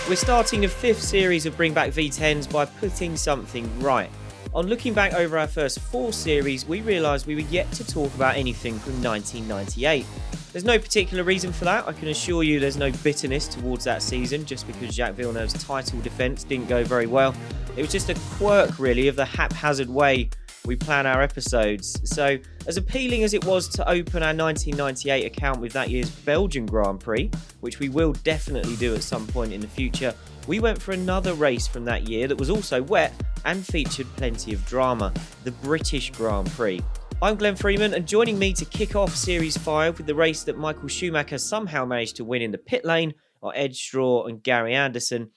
We're starting the 5th series of Bring Back V10s by putting something right. On looking back over our first 4 series, we realised we were yet to talk about anything from 1998. There's no particular reason for that. I can assure you there's no bitterness towards that season just because Jacques Villeneuve's title defence didn't go very well. It was just a quirk, really, of the haphazard way we plan our episodes. So, as appealing as it was to open our 1998 account with that year's Belgian Grand Prix, which we will definitely do at some point in the future, we went for another race from that year that was also wet and featured plenty of drama, the British Grand Prix. I'm Glenn Freeman, and joining me to kick off Series 5 with the race that Michael Schumacher somehow managed to win in the pit lane are Edd Straw and Gary Anderson.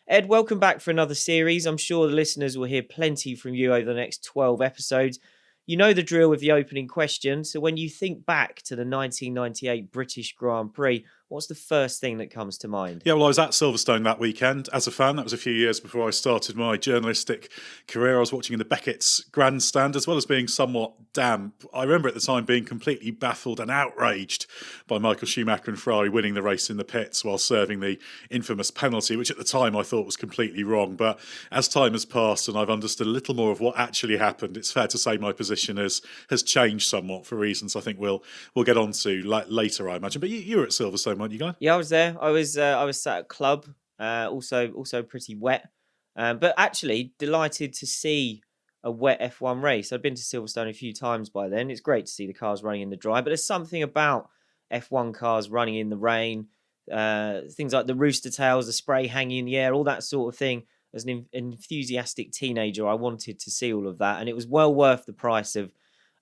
Ed, welcome back for another series. I'm sure the listeners will hear plenty from you over the next 12 episodes. You know the drill with the opening question, so when you think back to the 1998 British Grand Prix, what's the first thing that comes to mind? Yeah, well, I was at Silverstone that weekend as a fan. That was a few years before I started my journalistic career. I was watching in the Beckett's grandstand, as well as being somewhat damp. I remember at the time being completely baffled and outraged by Michael Schumacher and Ferrari winning the race in the pits while serving the infamous penalty, which at the time I thought was completely wrong. But as time has passed and I've understood a little more of what actually happened, it's fair to say my position has changed somewhat for reasons I think we'll get on to later, I imagine. But you were at Silverstone, weren't you, Guy? Yeah, I was there. I was sat at club, also pretty wet, but actually delighted to see a wet F1 race. I'd been to Silverstone a few times by then. It's great to see the cars running in the dry, but there's something about F1 cars running in the rain, things like the rooster tails, the spray hanging in the air, all that sort of thing. As an enthusiastic teenager, I wanted to see all of that, and it was well worth the price of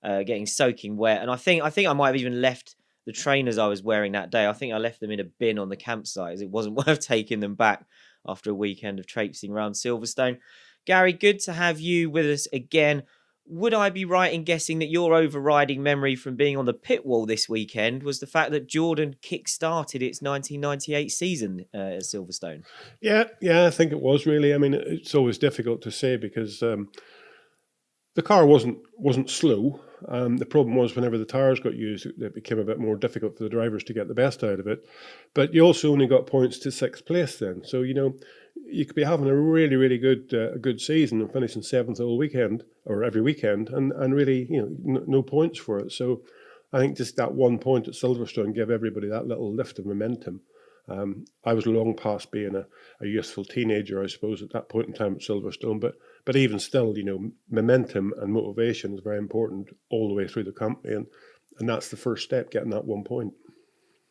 getting soaking wet. And I think I might have even left the trainers I was wearing that day. I think I left them in a bin on the campsite, as it wasn't worth taking them back after a weekend of traipsing around Silverstone. Gary, good to have you with us again. Would I be right in guessing that your overriding memory from being on the pit wall this weekend was the fact that Jordan kick-started its 1998 season at Silverstone? Yeah, I think it was really. I mean, it's always difficult to say because the car wasn't slow. The problem was whenever the tyres got used, it became a bit more difficult for the drivers to get the best out of it. But you also only got points to 6th place then. So, you could be having a really, really good season and finishing 7th all weekend or every weekend and really, no points for it. So I think just that 1 point at Silverstone gave everybody that little lift of momentum. I was long past being a youthful teenager, I suppose, at that point in time at Silverstone. But even still, momentum and motivation is very important all the way through the company. And that's the first step, getting that 1 point.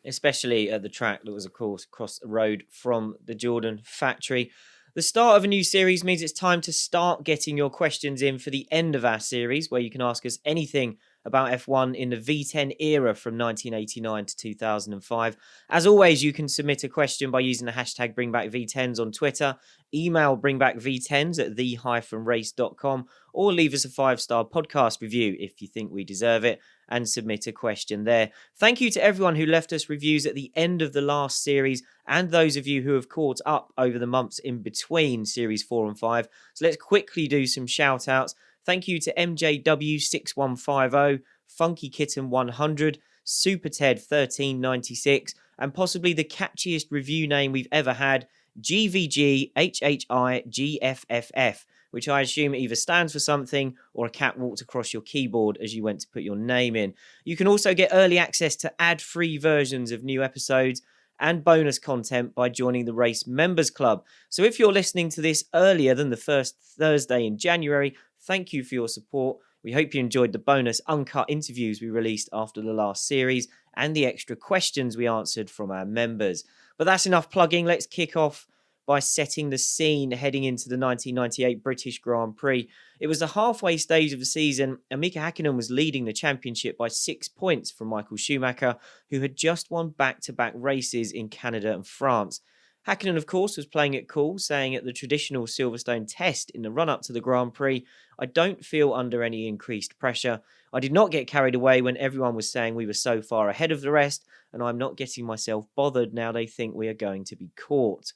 Especially at the track that was, of course, across the road from the Jordan factory. The start of a new series means it's time to start getting your questions in for the end of our series, where you can ask us anything about F1 in the V10 era from 1989 to 2005. As always, you can submit a question by using the hashtag BringBackV10s on Twitter, email BringBackV10s at the-race.com, or leave us a 5-star podcast review if you think we deserve it, and submit a question there. Thank you to everyone who left us reviews at the end of the last series, and those of you who have caught up over the months in between Series 4 and 5. So let's quickly do some shout-outs. Thank you to MJW6150, Funky Kitten 100, Super Ted 1396, and possibly the catchiest review name we've ever had, GVGHHIGFFF, which I assume either stands for something or a cat walked across your keyboard as you went to put your name in. You can also get early access to ad-free versions of new episodes and bonus content by joining the Race Members Club. So if you're listening to this earlier than the first Thursday in January, thank you for your support. We hope you enjoyed the bonus uncut interviews we released after the last series and the extra questions we answered from our members. But that's enough plugging. Let's kick off by setting the scene heading into the 1998 British Grand Prix. It was the halfway stage of the season, and Mika Häkkinen was leading the championship by 6 points from Michael Schumacher, who had just won back-to-back races in Canada and France. Häkkinen, of course, was playing it cool, saying at the traditional Silverstone test in the run-up to the Grand Prix, "I don't feel under any increased pressure. I did not get carried away when everyone was saying we were so far ahead of the rest, and I'm not getting myself bothered now they think we are going to be caught."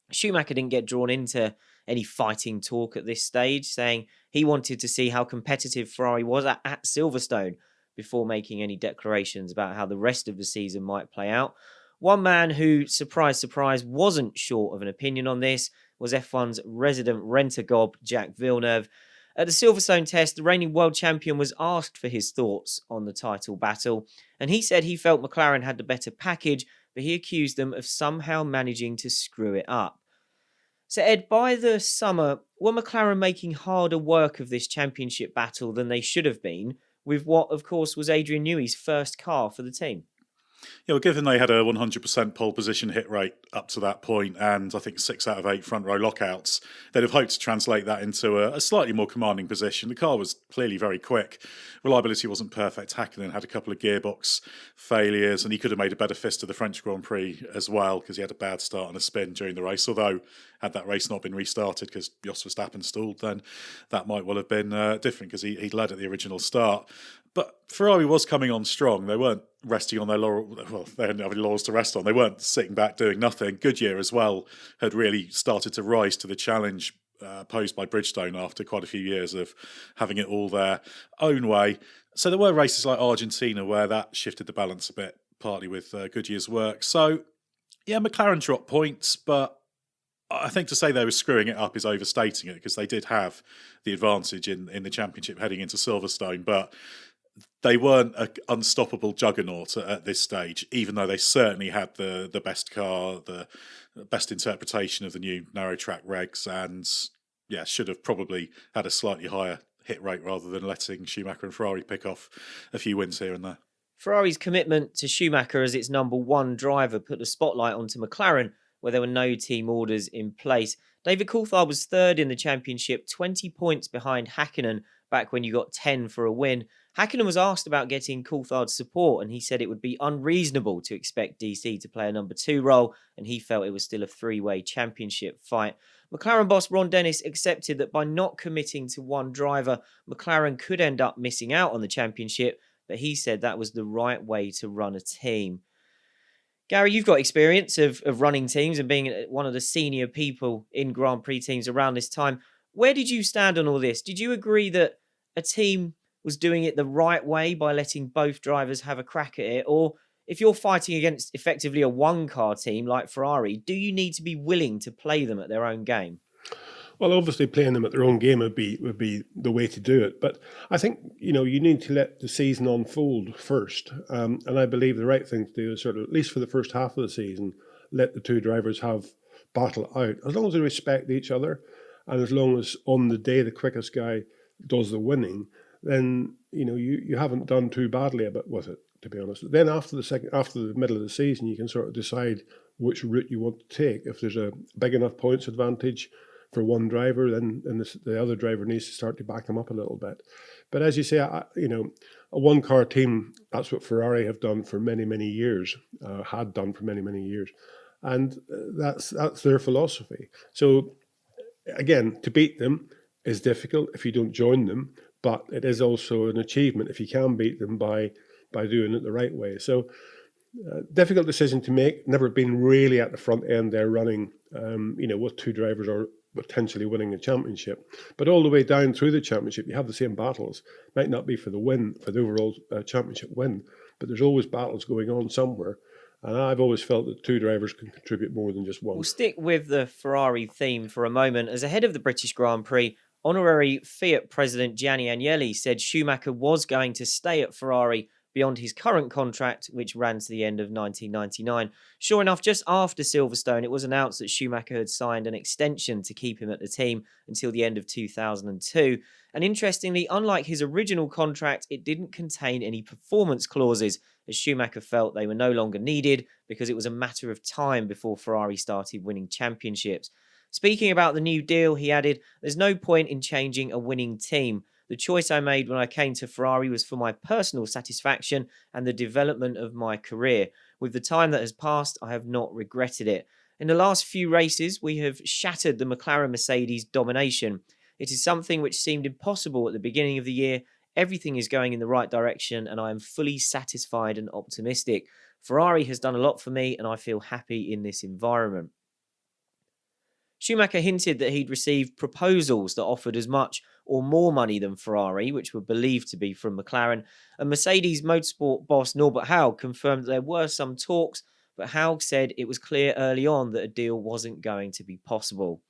Schumacher didn't get drawn into any fighting talk at this stage, saying he wanted to see how competitive Ferrari was at Silverstone. before making any declarations about how the rest of the season might play out. One man who, surprise, surprise, wasn't short of an opinion on this was F1's resident rent-a-gob, Jacques Villeneuve. At the Silverstone test, the reigning world champion was asked for his thoughts on the title battle, and he said he felt McLaren had the better package, but he accused them of somehow managing to screw it up. So, Ed, by the summer, were McLaren making harder work of this championship battle than they should have been, with what, of course, was Adrian Newey's first car for the team? Yeah, well, given they had a 100% pole position hit rate up to that point, and I think 6 out of 8 front row lockouts, they'd have hoped to translate that into a slightly more commanding position. The car was clearly very quick. Reliability wasn't perfect. Hakkinen had a couple of gearbox failures, and he could have made a better fist of the French Grand Prix as well, because he had a bad start and a spin during the race. Although, had that race not been restarted because Jos Verstappen stalled, then that might well have been different, because he led at the original start. But Ferrari was coming on strong. They weren't resting on their laurels. Well, they hadn't have any laurels to rest on. They weren't sitting back doing nothing. Goodyear as well had really started to rise to the challenge posed by Bridgestone after quite a few years of having it all their own way. So there were races like Argentina where that shifted the balance a bit, partly with Goodyear's work. So, yeah, McLaren dropped points, but I think to say they were screwing it up is overstating it, because they did have the advantage in the championship heading into Silverstone, but they weren't an unstoppable juggernaut at this stage, even though they certainly had the best car, the best interpretation of the new narrow track regs, and yeah, should have probably had a slightly higher hit rate rather than letting Schumacher and Ferrari pick off a few wins here and there. Ferrari's commitment to Schumacher as its number one driver put the spotlight onto McLaren, where there were no team orders in place. David Coulthard was third in the championship, 20 points behind Hakkinen, back when you got 10 for a win. Hakkinen was asked about getting Coulthard's support, and he said it would be unreasonable to expect DC to play a number 2 role, and he felt it was still a 3-way championship fight. McLaren boss Ron Dennis accepted that by not committing to one driver, McLaren could end up missing out on the championship, but he said that was the right way to run a team. Gary, you've got experience of running teams and being one of the senior people in Grand Prix teams around this time. Where did you stand on all this? Did you agree that a team was doing it the right way by letting both drivers have a crack at it? Or if you're fighting against effectively a one-car team like Ferrari, do you need to be willing to play them at their own game? Well, obviously playing them at their own game would be the way to do it. But I think, you need to let the season unfold first. And I believe the right thing to do is sort of, at least for the first half of the season, let the two drivers have battle out. As long as they respect each other, and as long as on the day the quickest guy does the winning, then, you haven't done too badly a bit with it, to be honest. Then after the middle of the season, you can sort of decide which route you want to take. If there's a big enough points advantage for one driver, then the other driver needs to start to back them up a little bit. But as you say, a one-car team, that's what Ferrari have done for many, many years, had done for many, many years. And that's their philosophy. So, again, to beat them is difficult if you don't join them, but it is also an achievement if you can beat them by doing it the right way. So, difficult decision to make. Never been really at the front end there running, with two drivers or potentially winning a championship. But all the way down through the championship, you have the same battles. Might not be for the win, for the overall championship win, but there's always battles going on somewhere. And I've always felt that two drivers can contribute more than just one. We'll stick with the Ferrari theme for a moment. As ahead of the British Grand Prix, honorary Fiat president Gianni Agnelli said Schumacher was going to stay at Ferrari beyond his current contract, which ran to the end of 1999. Sure enough, just after Silverstone, it was announced that Schumacher had signed an extension to keep him at the team until the end of 2002. And interestingly, unlike his original contract, it didn't contain any performance clauses, as Schumacher felt they were no longer needed because it was a matter of time before Ferrari started winning championships. Speaking about the new deal, he added, "There's no point in changing a winning team. The choice I made when I came to Ferrari was for my personal satisfaction and the development of my career. With the time that has passed, I have not regretted it. In the last few races, we have shattered the McLaren Mercedes domination. It is something which seemed impossible at the beginning of the year. Everything is going in the right direction and I am fully satisfied and optimistic. Ferrari has done a lot for me and I feel happy in this environment." Schumacher hinted that he'd received proposals that offered as much or more money than Ferrari, which were believed to be from McLaren. And Mercedes motorsport boss Norbert Haug confirmed that there were some talks, but Haug said it was clear early on that a deal wasn't going to be possible.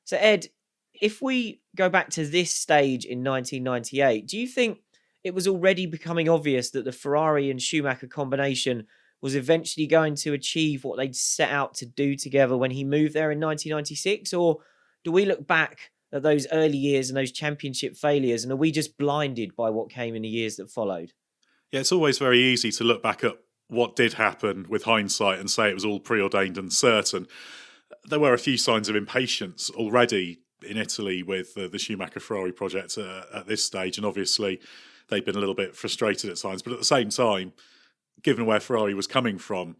So, Ed, if we go back to this stage in 1998, do you think it was already becoming obvious that the Ferrari and Schumacher combination was eventually going to achieve what they'd set out to do together when he moved there in 1996? Or do we look back at those early years and those championship failures, and are we just blinded by what came in the years that followed? Yeah, it's always very easy to look back at what did happen with hindsight and say it was all preordained and certain. There were a few signs of impatience already in Italy with the Schumacher-Ferrari project at this stage, and obviously they'd been a little bit frustrated at times. But at the same time, given where Ferrari was coming from,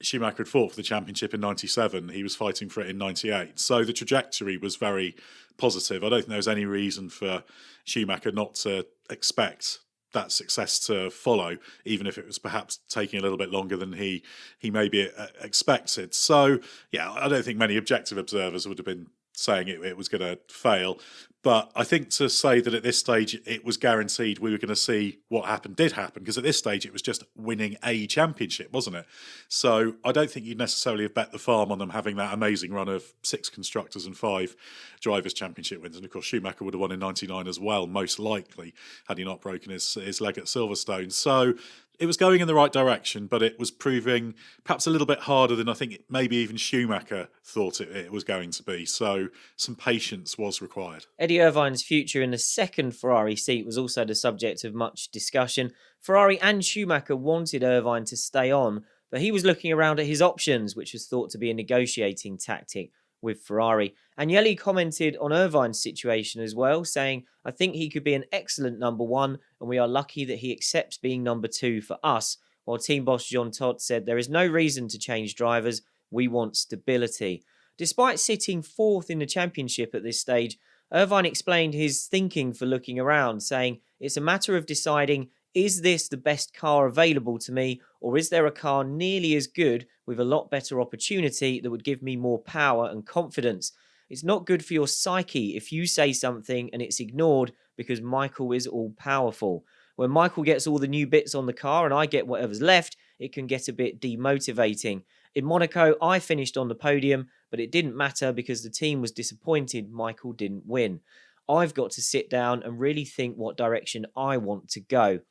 Schumacher had fought for the championship in 97. He was fighting for it in 98. So the trajectory was very positive. I don't think there was any reason for Schumacher not to expect that success to follow, even if it was perhaps taking a little bit longer than he maybe expected. So, yeah, I don't think many objective observers would have been saying it was going to fail. But I think to say that at this stage it was guaranteed we were going to see what happened did happen, because at this stage it was just winning a championship, wasn't it? So I don't think you'd necessarily have bet the farm on them having that amazing run of 6 constructors and 5 drivers' championship wins. And of course Schumacher would have won in 99 as well, most likely, had he not broken his leg at Silverstone. So it was going in the right direction, but it was proving perhaps a little bit harder than I think maybe even Schumacher thought it was going to be. So some patience was required. Eddie Irvine's future in the second Ferrari seat was also the subject of much discussion. Ferrari and Schumacher wanted Irvine to stay on, but he was looking around at his options, which was thought to be a negotiating tactic with Ferrari. Agnelli commented on Irvine's situation as well, saying, "I think he could be an excellent number 1, and we are lucky that he accepts being number 2 for us." While team boss Jean Todt said, "There is no reason to change drivers. We want stability." Despite sitting 4th in the championship at this stage, Irvine explained his thinking for looking around, saying, "It's a matter of deciding, is this the best car available to me, or is there a car nearly as good with a lot better opportunity that would give me more power and confidence? It's not good for your psyche if you say something and it's ignored because Michael is all powerful. When Michael gets all the new bits on the car and I get whatever's left, it can get a bit demotivating. In Monaco, I finished on the podium, but it didn't matter because the team was disappointed Michael didn't win. I've got to sit down and really think what direction I want to go."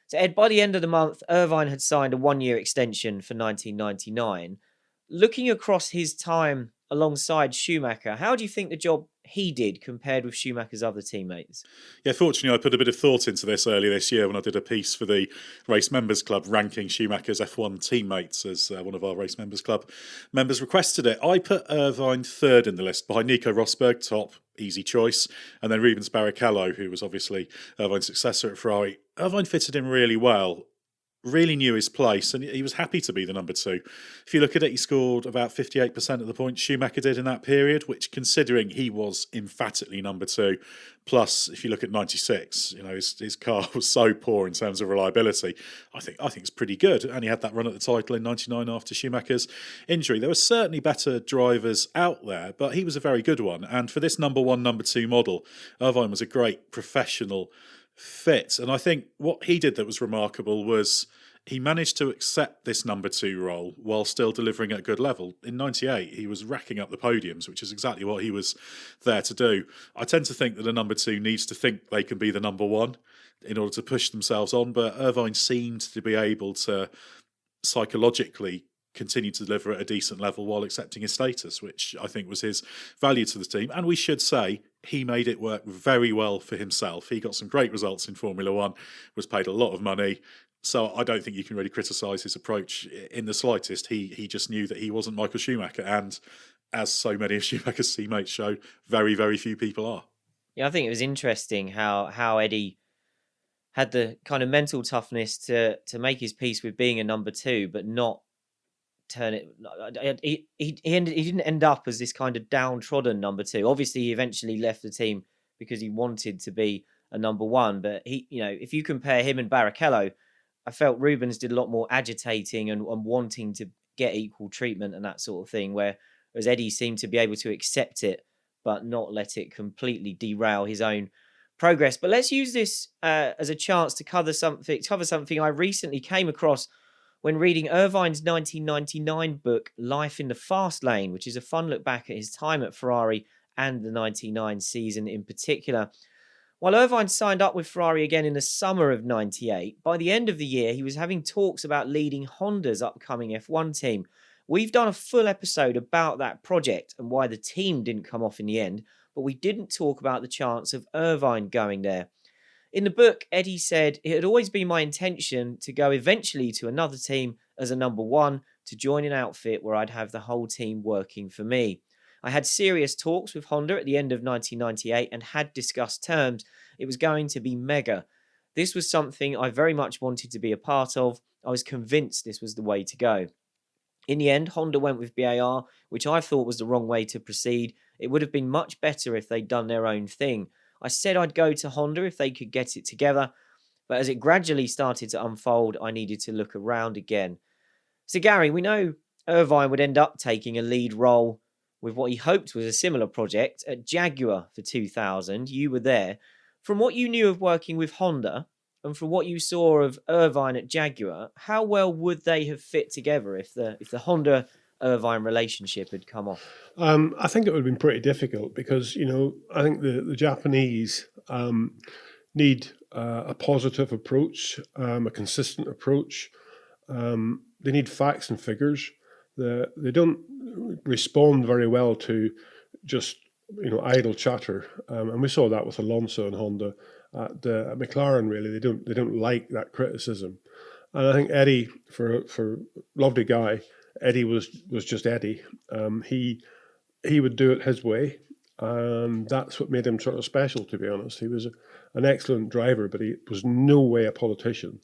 So, Ed, by the end of the month, Irvine had signed a 1-year extension for 1999. Looking across his time alongside Schumacher, how do you think the job he did compared with Schumacher's other teammates? Yeah, fortunately, I put a bit of thought into this earlier this year when I did a piece for the Race Members Club ranking Schumacher's F1 teammates, as one of our Race Members Club members requested it. I put Irvine 3rd in the list, behind Nico Rosberg, top, easy choice, and then Rubens Barrichello, who was obviously Irvine's successor at Ferrari. Irvine fitted in really well, really knew his place, and he was happy to be the number 2. If you look at it, he scored about 58% of the points Schumacher did in that period, which, considering he was emphatically number 2, plus if you look at 96, his car was so poor in terms of reliability. I think it's pretty good, and he had that run at the title in 99 after Schumacher's injury. There were certainly better drivers out there, but he was a very good one, and for this number 1, number 2 model, Irvine was a great professional fit. And I think what he did that was remarkable was he managed to accept this number 2 role while still delivering at a good level. In 98, he was racking up the podiums, which is exactly what he was there to do. I tend to think that a number 2 needs to think they can be the number 1 in order to push themselves on, but Irvine seemed to be able to psychologically continue to deliver at a decent level while accepting his status, which I think was his value to the team. And we should say he made it work very well for himself. He got some great results in Formula One, was paid a lot of money. So I don't think you can really criticise his approach in the slightest. He just knew that he wasn't Michael Schumacher, and as so many of Schumacher's teammates showed, very, very few people are. Yeah, I think it was interesting how Eddie had the kind of mental toughness to make his peace with being a number 2, but not turn it. He didn't end up as this kind of downtrodden number 2. Obviously, he eventually left the team because he wanted to be a number 1. But if you compare him and Barrichello, I felt Rubens did a lot more agitating and wanting to get equal treatment and that sort of thing. Where as Eddie seemed to be able to accept it, but not let it completely derail his own progress. But let's use this as a chance to cover something I recently came across when reading Irvine's 1999 book, Life in the Fast Lane, which is a fun look back at his time at Ferrari and the 99 season in particular. While Irvine signed up with Ferrari again in the summer of 98, by the end of the year, he was having talks about leading Honda's upcoming F1 team. We've done a full episode about that project and why the team didn't come off in the end, but we didn't talk about the chance of Irvine going there. In the book, Eddie said, "It had always been my intention to go eventually to another team as a number one, to join an outfit where I'd have the whole team working for me. I had serious talks with Honda at the end of 1998 and had discussed terms. It was going to be mega. This was something I very much wanted to be a part of. I was convinced this was the way to go." In the end, Honda went with BAR, which I thought was the wrong way to proceed. It would have been much better if they'd done their own thing. I said I'd go to Honda if they could get it together, but as it gradually started to unfold, I needed to look around again. So Gary, we know Irvine would end up taking a lead role with what he hoped was a similar project at Jaguar for 2000. You were there. From what you knew of working with Honda, and from what you saw of Irvine at Jaguar, how well would they have fit together if the Honda-Irvine relationship had come off? I think it would have been pretty difficult because, I think the Japanese need a positive approach, a consistent approach. They need facts and figures. They don't respond very well to just, idle chatter. And we saw that with Alonso and Honda. At McLaren, really, they don't like that criticism, and I think Eddie, for lovely guy, Eddie was just Eddie. He would do it his way, and that's what made him sort of special. To be honest, he was an excellent driver, but he was no way a politician.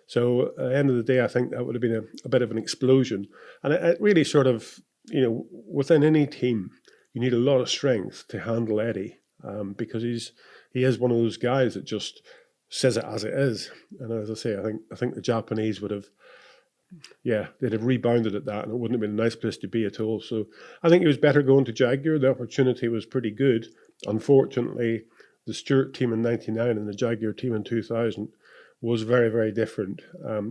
So at the end of the day, I think that would have been a bit of an explosion, and it really sort of, within any team, you need a lot of strength to handle Eddie, because he is one of those guys that just says it as it is. And as I say, I think the Japanese would have, they'd have rebounded at that, and it wouldn't have been a nice place to be at all. So I think it was better going to Jaguar. The opportunity was pretty good. Unfortunately, the Stewart team in 99 and the Jaguar team in 2000 was very, very different.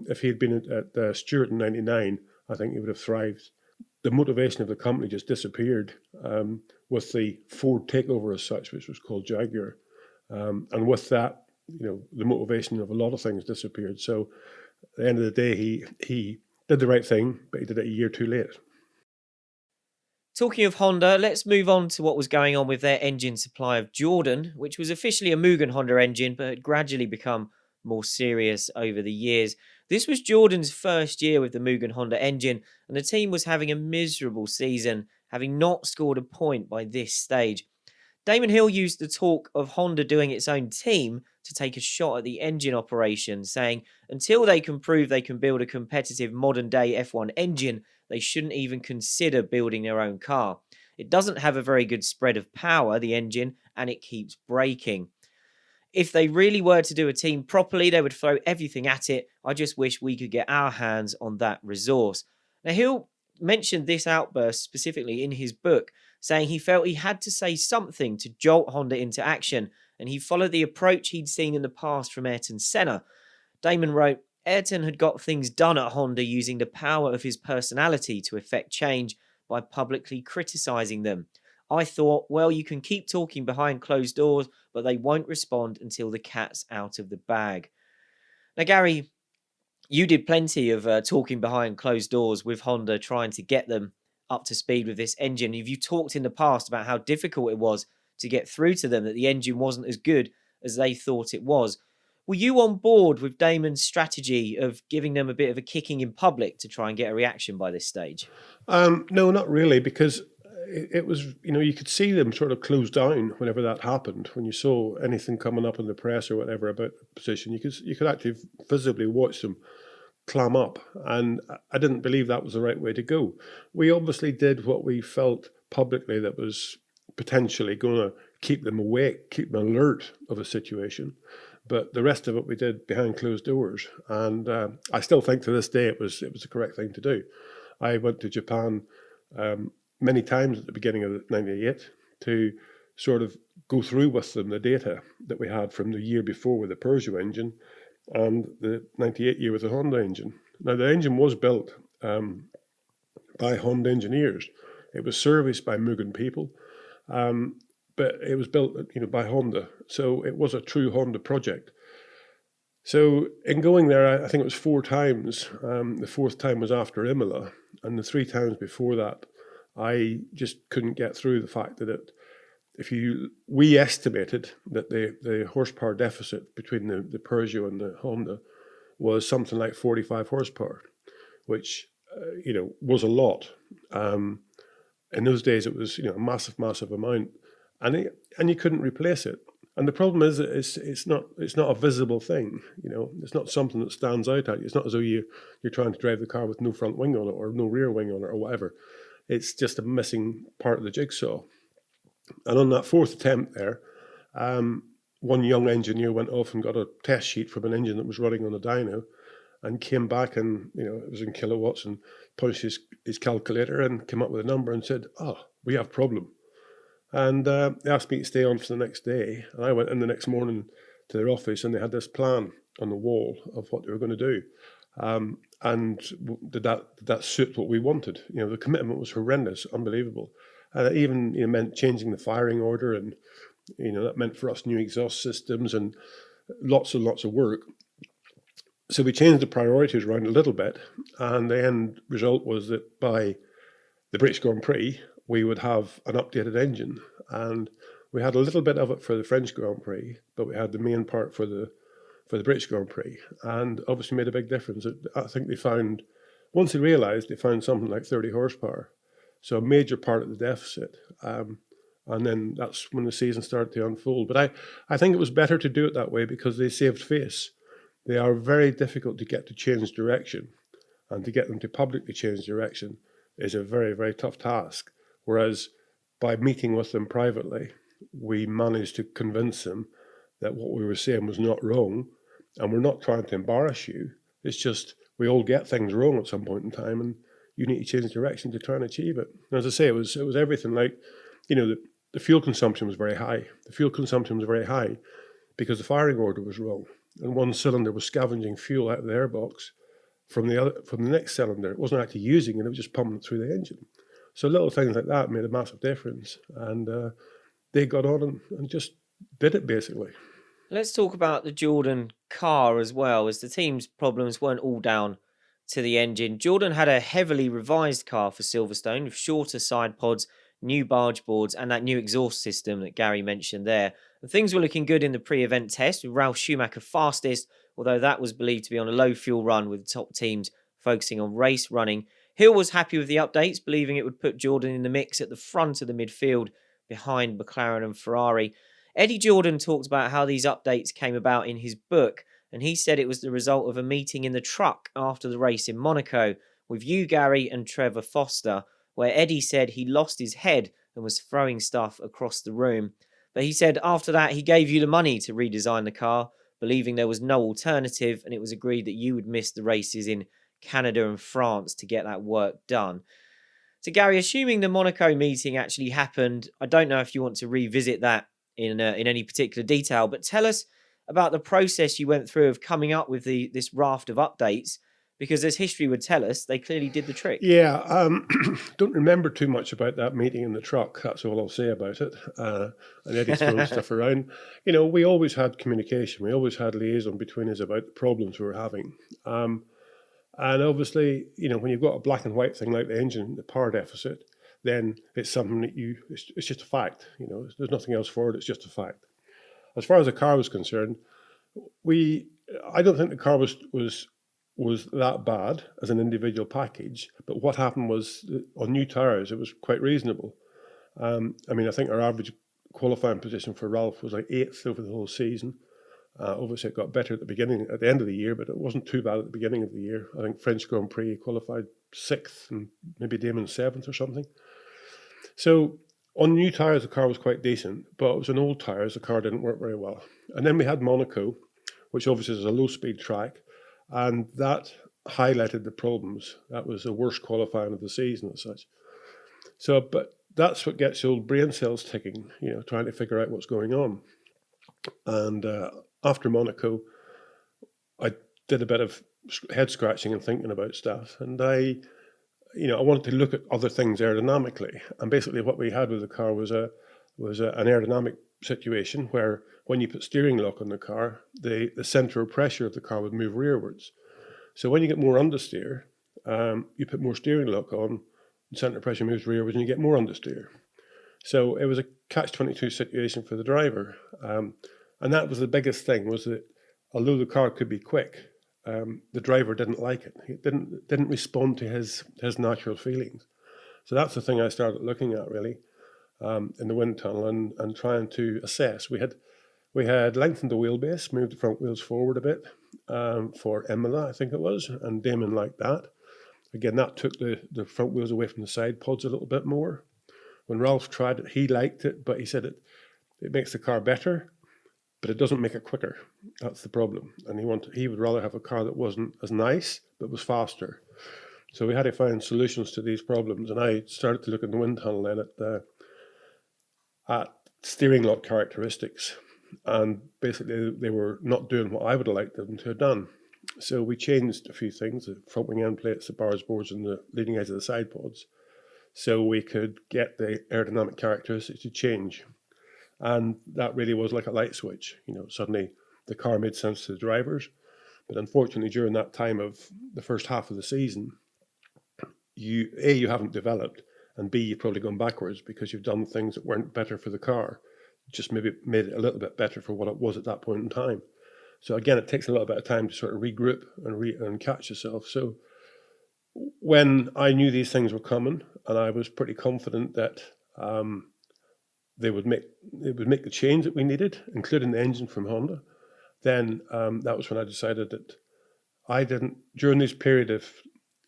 If he'd been at Stewart in 99, I think he would have thrived. The motivation of the company just disappeared with the Ford takeover as such, which was called Jaguar. And with that, the motivation of a lot of things disappeared. So at the end of the day, he did the right thing, but he did it a year too late. Talking of Honda, let's move on to what was going on with their engine supply of Jordan, which was officially a Mugen Honda engine, but had gradually become more serious over the years. This was Jordan's first year with the Mugen Honda engine, and the team was having a miserable season, having not scored a point by this stage. Damon Hill used the talk of Honda doing its own team to take a shot at the engine operation, saying until they can prove they can build a competitive modern-day F1 engine, they shouldn't even consider building their own car. It doesn't have a very good spread of power, the engine, and it keeps breaking. If they really were to do a team properly, they would throw everything at it. I just wish we could get our hands on that resource. Now, Hill mentioned this outburst specifically in his book, saying he felt he had to say something to jolt Honda into action, and he followed the approach he'd seen in the past from Ayrton Senna. Damon wrote, Ayrton had got things done at Honda using the power of his personality to effect change by publicly criticising them. I thought, well, you can keep talking behind closed doors, but they won't respond until the cat's out of the bag. Now, Gary, you did plenty of talking behind closed doors with Honda, trying to get them up to speed with this engine. You talked in the past about how difficult it was to get through to them, that the engine wasn't as good as they thought it was. Were you on board with Damon's strategy of giving them a bit of a kicking in public to try and get a reaction by this stage? No, not really, because it was, you could see them sort of close down whenever that happened. When you saw anything coming up in the press or whatever about the position, you could actually visibly watch them clam up. And I didn't believe that was the right way to go. We obviously did what we felt publicly that was potentially going to keep them awake, keep them alert of a situation. But the rest of it we did behind closed doors. And I still think to this day it was the correct thing to do. I went to Japan many times at the beginning of '98 to sort of go through with them the data that we had from the year before with the Peugeot engine and the '98 year with the Honda engine. Now, the engine was built by Honda engineers. It was serviced by Mugen people, but it was built, by Honda. So it was a true Honda project. So in going there, I think it was 4 times. The 4th time was after Imola, and the 3 times before that, I just couldn't get through the fact that we estimated that the horsepower deficit between the Peugeot and the Honda was something like 45 horsepower, which was a lot. In those days, it was a massive amount, and you couldn't replace it. And the problem is that it's not a visible thing. It's not something that stands out at you. It's not as though you're trying to drive the car with no front wing on it or no rear wing on it or whatever. It's just a missing part of the jigsaw. And on that 4th attempt there, one young engineer went off and got a test sheet from an engine that was running on a dyno, and came back and it was in kilowatts, and punched his calculator and came up with a number and said, "Oh, we have a problem." And they asked me to stay on for the next day, and I went in the next morning to their office, and they had this plan on the wall of what they were going to do. And did that suit what we wanted? The commitment was horrendous, unbelievable. And it even meant changing the firing order, and that meant for us new exhaust systems and lots and lots of work. So we changed the priorities around a little bit, and the end result was that by the British Grand Prix, we would have an updated engine. And we had a little bit of it for the French Grand Prix, but we had the main part for the British Grand Prix, and obviously made a big difference. I think once they realised, they found something like 30 horsepower. So a major part of the deficit. And then that's when the season started to unfold. But I think it was better to do it that way because they saved face. They are very difficult to get to change direction, and to get them to publicly change direction is a very, very tough task. Whereas by meeting with them privately, we managed to convince them that what we were saying was not wrong, and we're not trying to embarrass you. It's just we all get things wrong at some point in time, and you need to change direction to try and achieve it. And as I say, it was everything like, the fuel consumption was very high. The fuel consumption was very high because the firing order was wrong, and one cylinder was scavenging fuel out of the airbox from the next cylinder. It wasn't actually using it; it was just pumping it through the engine. So little things like that made a massive difference, and they got on and just did it basically. Let's talk about the Jordan car as well, as the team's problems weren't all down to the engine. Jordan had a heavily revised car for Silverstone with shorter side pods, new barge boards, and that new exhaust system that Gary mentioned there. And things were looking good in the pre-event test, with Ralf Schumacher fastest, although that was believed to be on a low fuel run, with the top teams focusing on race running. Hill was happy with the updates, believing it would put Jordan in the mix at the front of the midfield behind McLaren and Ferrari. Eddie Jordan talked about how these updates came about in his book, and he said it was the result of a meeting in the truck after the race in Monaco with you, Gary, and Trevor Foster, where Eddie said he lost his head and was throwing stuff across the room. But he said after that he gave you the money to redesign the car, believing there was no alternative, and it was agreed that you would miss the races in Canada and France to get that work done. So Gary, assuming the Monaco meeting actually happened, I don't know if you want to revisit that in any particular detail, but tell us about the process you went through of coming up with this raft of updates, because as history would tell us, they clearly did the trick. Yeah, don't remember too much about that meeting in the truck. That's all I'll say about it. And Eddie throwing stuff around. We always had communication. We always had liaison between us about the problems we were having. And obviously, when you've got a black and white thing like the engine, the power deficit, then it's something that it's just a fact. There's nothing else for it. It's just a fact. As far as the car was concerned, I don't think the car was that bad as an individual package. But what happened was on new tyres, it was quite reasonable. I think our average qualifying position for Ralf was like 8th over the whole season. Obviously, it got better at the end of the year, but it wasn't too bad at the beginning of the year. I think French Grand Prix qualified 6th and maybe Damon 7th or something. So on new tyres, the car was quite decent, but it was on old tyres, the car didn't work very well. And then we had Monaco, which obviously is a low-speed track, and that highlighted the problems. That was the worst qualifying of the season as such. So, but that's what gets your old brain cells ticking, trying to figure out what's going on. And after Monaco, I did a bit of head scratching and thinking about stuff. And I wanted to look at other things aerodynamically. And basically what we had with the car was an aerodynamic situation where when you put steering lock on the car, the center of pressure of the car would move rearwards. So when you get more understeer, you put more steering lock on, the center of pressure moves rearwards and you get more understeer. So it was a catch-22 situation for the driver. And that was the biggest thing, was that although the car could be quick, the driver didn't like it. It didn't respond to his natural feelings. So that's the thing I started looking at, really, in the wind tunnel and trying to assess. We had lengthened the wheelbase, moved the front wheels forward a bit for Imola, I think it was, and Damon liked that. Again, that took the front wheels away from the side pods a little bit more. When Ralf tried it, he liked it, but he said it makes the car better, but it doesn't make it quicker. That's the problem. And he would rather have a car that wasn't as nice, but was faster. So we had to find solutions to these problems. And I started to look in the wind tunnel then at steering lock characteristics. And basically they were not doing what I would have liked them to have done. So we changed a few things, the front wing end plates, the bars boards, and the leading edge of the side pods, so we could get the aerodynamic characteristics to change. And that really was like a light switch. Suddenly the car made sense to the drivers. But unfortunately, during that time of the first half of the season, you haven't developed, and B, you've probably gone backwards because you've done things that weren't better for the car, just maybe made it a little bit better for what it was at that point in time. So again, it takes a little bit of time to sort of regroup and catch yourself. So when I knew these things were coming, and I was pretty confident that they would make the change that we needed, including the engine from Honda, then that was when I decided that I didn't, during this period of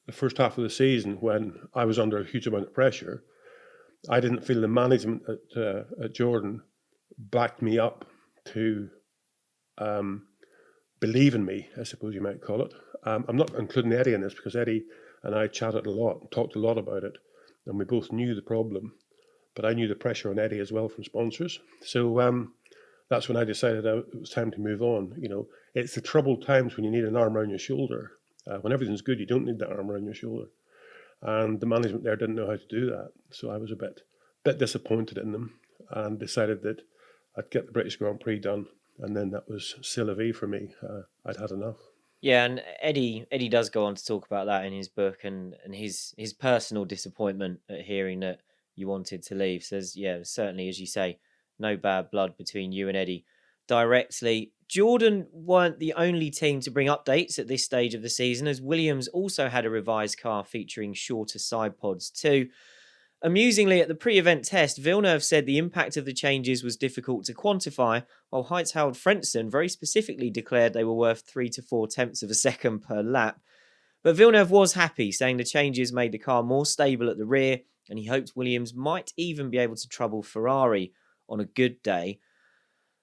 the first half of the season when I was under a huge amount of pressure, I didn't feel the management at Jordan backed me up to believe in me, I suppose you might call it. I'm not including Eddie in this because Eddie and I chatted a lot, talked a lot about it, and we both knew the problem. But I knew the pressure on Eddie as well from sponsors. So that's when I decided it was time to move on. It's the troubled times when you need an arm around your shoulder. When everything's good, you don't need that arm around your shoulder. And the management there didn't know how to do that. So I was a bit disappointed in them and decided that I'd get the British Grand Prix done. And then that was c'est la vie for me. I'd had enough. Yeah, and Eddie does go on to talk about that in his book and his personal disappointment at hearing that you wanted to leave. Says, yeah, certainly, as you say, no bad blood between you and Eddie directly. Jordan weren't the only team to bring updates at this stage of the season, as Williams also had a revised car featuring shorter side pods too. Amusingly, at the pre-event test, Villeneuve said the impact of the changes was difficult to quantify, while Heitz-Harald Frentzen very specifically declared they were worth 3 to 4 tenths of a second per lap. But Villeneuve was happy, saying the changes made the car more stable at the rear, and he hoped Williams might even be able to trouble Ferrari on a good day.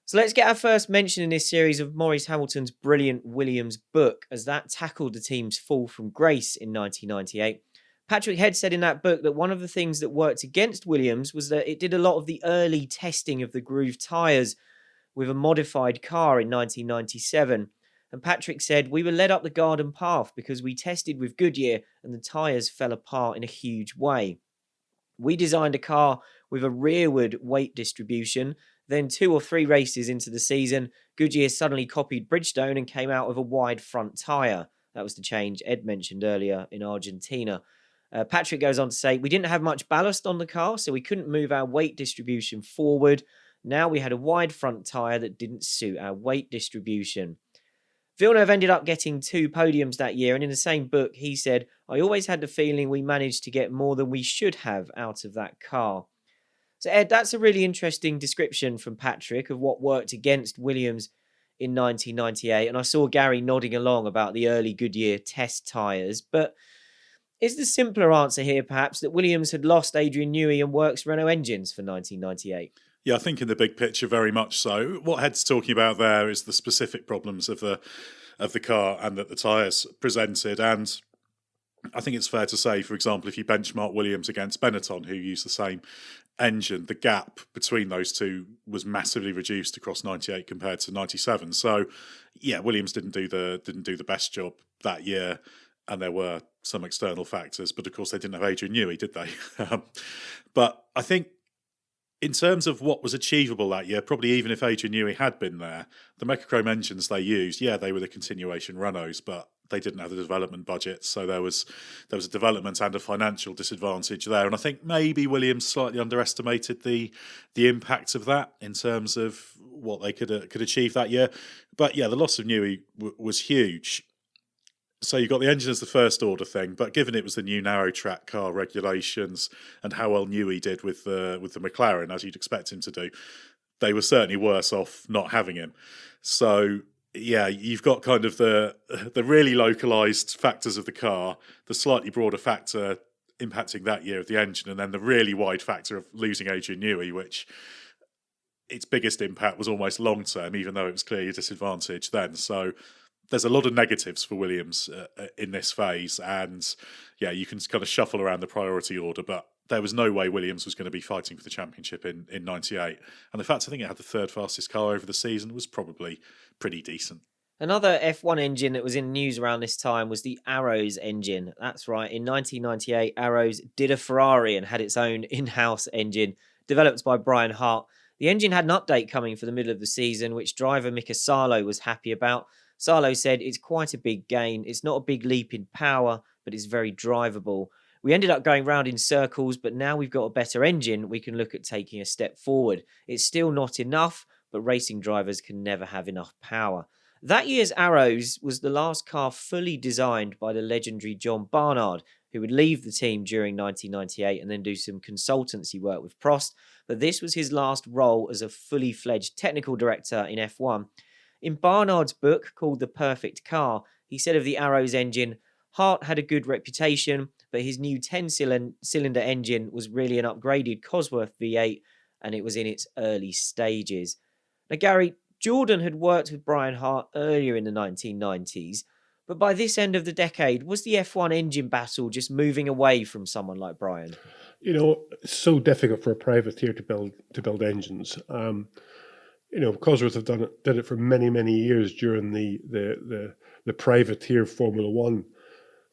So let's get our first mention in this series of Maurice Hamilton's brilliant Williams book, as that tackled the team's fall from grace in 1998. Patrick Head said in that book that one of the things that worked against Williams was that it did a lot of the early testing of the groove tyres with a modified car in 1997. And Patrick said, we were led up the garden path because we tested with Goodyear and the tyres fell apart in a huge way. We designed a car with a rearward weight distribution. Then 2 or 3 races into the season, Goodyear suddenly copied Bridgestone and came out with a wide front tyre. That was the change Ed mentioned earlier in Argentina. Patrick goes on to say, we didn't have much ballast on the car, so we couldn't move our weight distribution forward. Now we had a wide front tyre that didn't suit our weight distribution. Villeneuve ended up getting 2 podiums that year, and in the same book, he said, I always had the feeling we managed to get more than we should have out of that car. So, Ed, that's a really interesting description from Patrick of what worked against Williams in 1998. And I saw Gary nodding along about the early Goodyear test tyres. But is the simpler answer here perhaps that Williams had lost Adrian Newey and Works Renault engines for 1998? Yeah, I think in the big picture, very much so. What Head's talking about there is the specific problems of the car and that the tyres presented. And I think it's fair to say, for example, if you benchmark Williams against Benetton, who used the same engine, the gap between those two was massively reduced across 98 compared to 97. So, yeah, Williams didn't do the best job that year, and there were some external factors. But of course, they didn't have Adrian Newey, did they? But I think, in terms of what was achievable that year, probably even if Adrian Newey had been there, the Mecachrome engines they used, yeah, they were the continuation Renaults, but they didn't have the development budget, so there was a development and a financial disadvantage there. And I think maybe Williams slightly underestimated the impact of that in terms of what they could achieve that year. But yeah, the loss of Newey was huge. So you got the engine as the first order thing, but given it was the new narrow track car regulations and how well Newey did with the McLaren, as you'd expect him to do, they were certainly worse off not having him. So yeah, you've got kind of the really localised factors of the car, the slightly broader factor impacting that year of the engine, and then the really wide factor of losing Adrian Newey, which its biggest impact was almost long term, even though it was clearly a disadvantage then. So there's a lot of negatives for Williams in this phase, and yeah, you can kind of shuffle around the priority order, but there was no way Williams was going to be fighting for the championship in 98. And the fact I think it had the third fastest car over the season was probably pretty decent. Another F1 engine that was in news around this time was the Arrows engine. That's right, in 1998, Arrows did a Ferrari and had its own in-house engine, developed by Brian Hart. The engine had an update coming for the middle of the season, which driver Mika Salo was happy about. Salo said, "It's quite a big gain. It's not a big leap in power, but it's very drivable. We ended up going round in circles, but now we've got a better engine, we can look at taking a step forward. It's still not enough, but racing drivers can never have enough power." That year's Arrows was the last car fully designed by the legendary John Barnard, who would leave the team during 1998 and then do some consultancy work with Prost. But this was his last role as a fully fledged technical director in F1. In Barnard's book called The Perfect Car, he said of the Arrows engine, "Hart had a good reputation, but his new 10-cylinder engine was really an upgraded Cosworth V8, and it was in its early stages." Now, Gary, Jordan had worked with Brian Hart earlier in the 1990s, but by this end of the decade, was the F1 engine battle just moving away from someone like Brian? You know, it's so difficult for a privateer to build engines. You know, Cosworth did it for many years during the privateer Formula One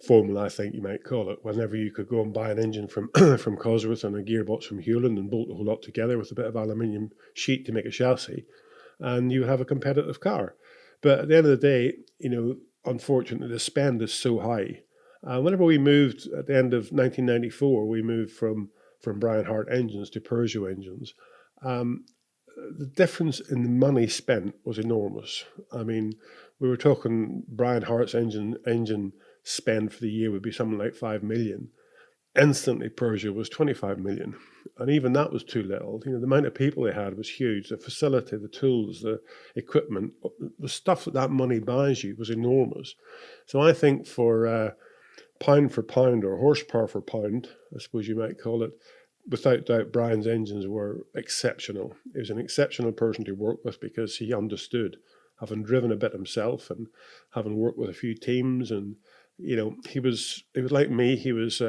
formula, I think you might call it. Whenever you could go and buy an engine from from Cosworth and a gearbox from Hewland and bolt the whole lot together with a bit of aluminium sheet to make a chassis, and you have a competitive car. But at the end of the day, you know, unfortunately, the spend is so high. Whenever we moved at the end of 1994, we moved from Brian Hart engines to Peugeot engines. The difference in the money spent was enormous. I mean, we were talking Brian Hart's engine spend for the year would be something like 5 million. Instantly, Peugeot was 25 million. And even that was too little. You know, the amount of people they had was huge. The facility, the tools, the equipment, the stuff that money buys you was enormous. So I think for pound for pound, or horsepower for pound, I suppose you might call it, without doubt, Brian's engines were exceptional. He was an exceptional person to work with because he understood, having driven a bit himself and having worked with a few teams. And, you know, he was like me. He was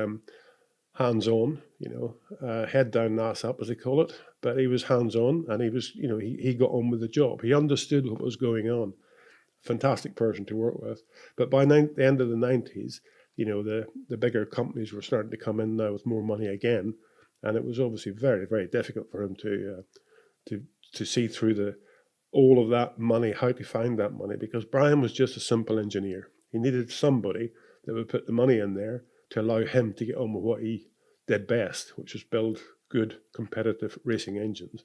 hands-on, you know, head down, ass up, as they call it. But he was hands-on, and he was, you know, he got on with the job. He understood what was going on. Fantastic person to work with. But by the end of the 90s, you know, the bigger companies were starting to come in now with more money again. And it was obviously very difficult for him to see through all of that money, how to find that money, because Brian was just a simple engineer. He needed somebody that would put the money in there to allow him to get on with what he did best, which was build good, competitive racing engines.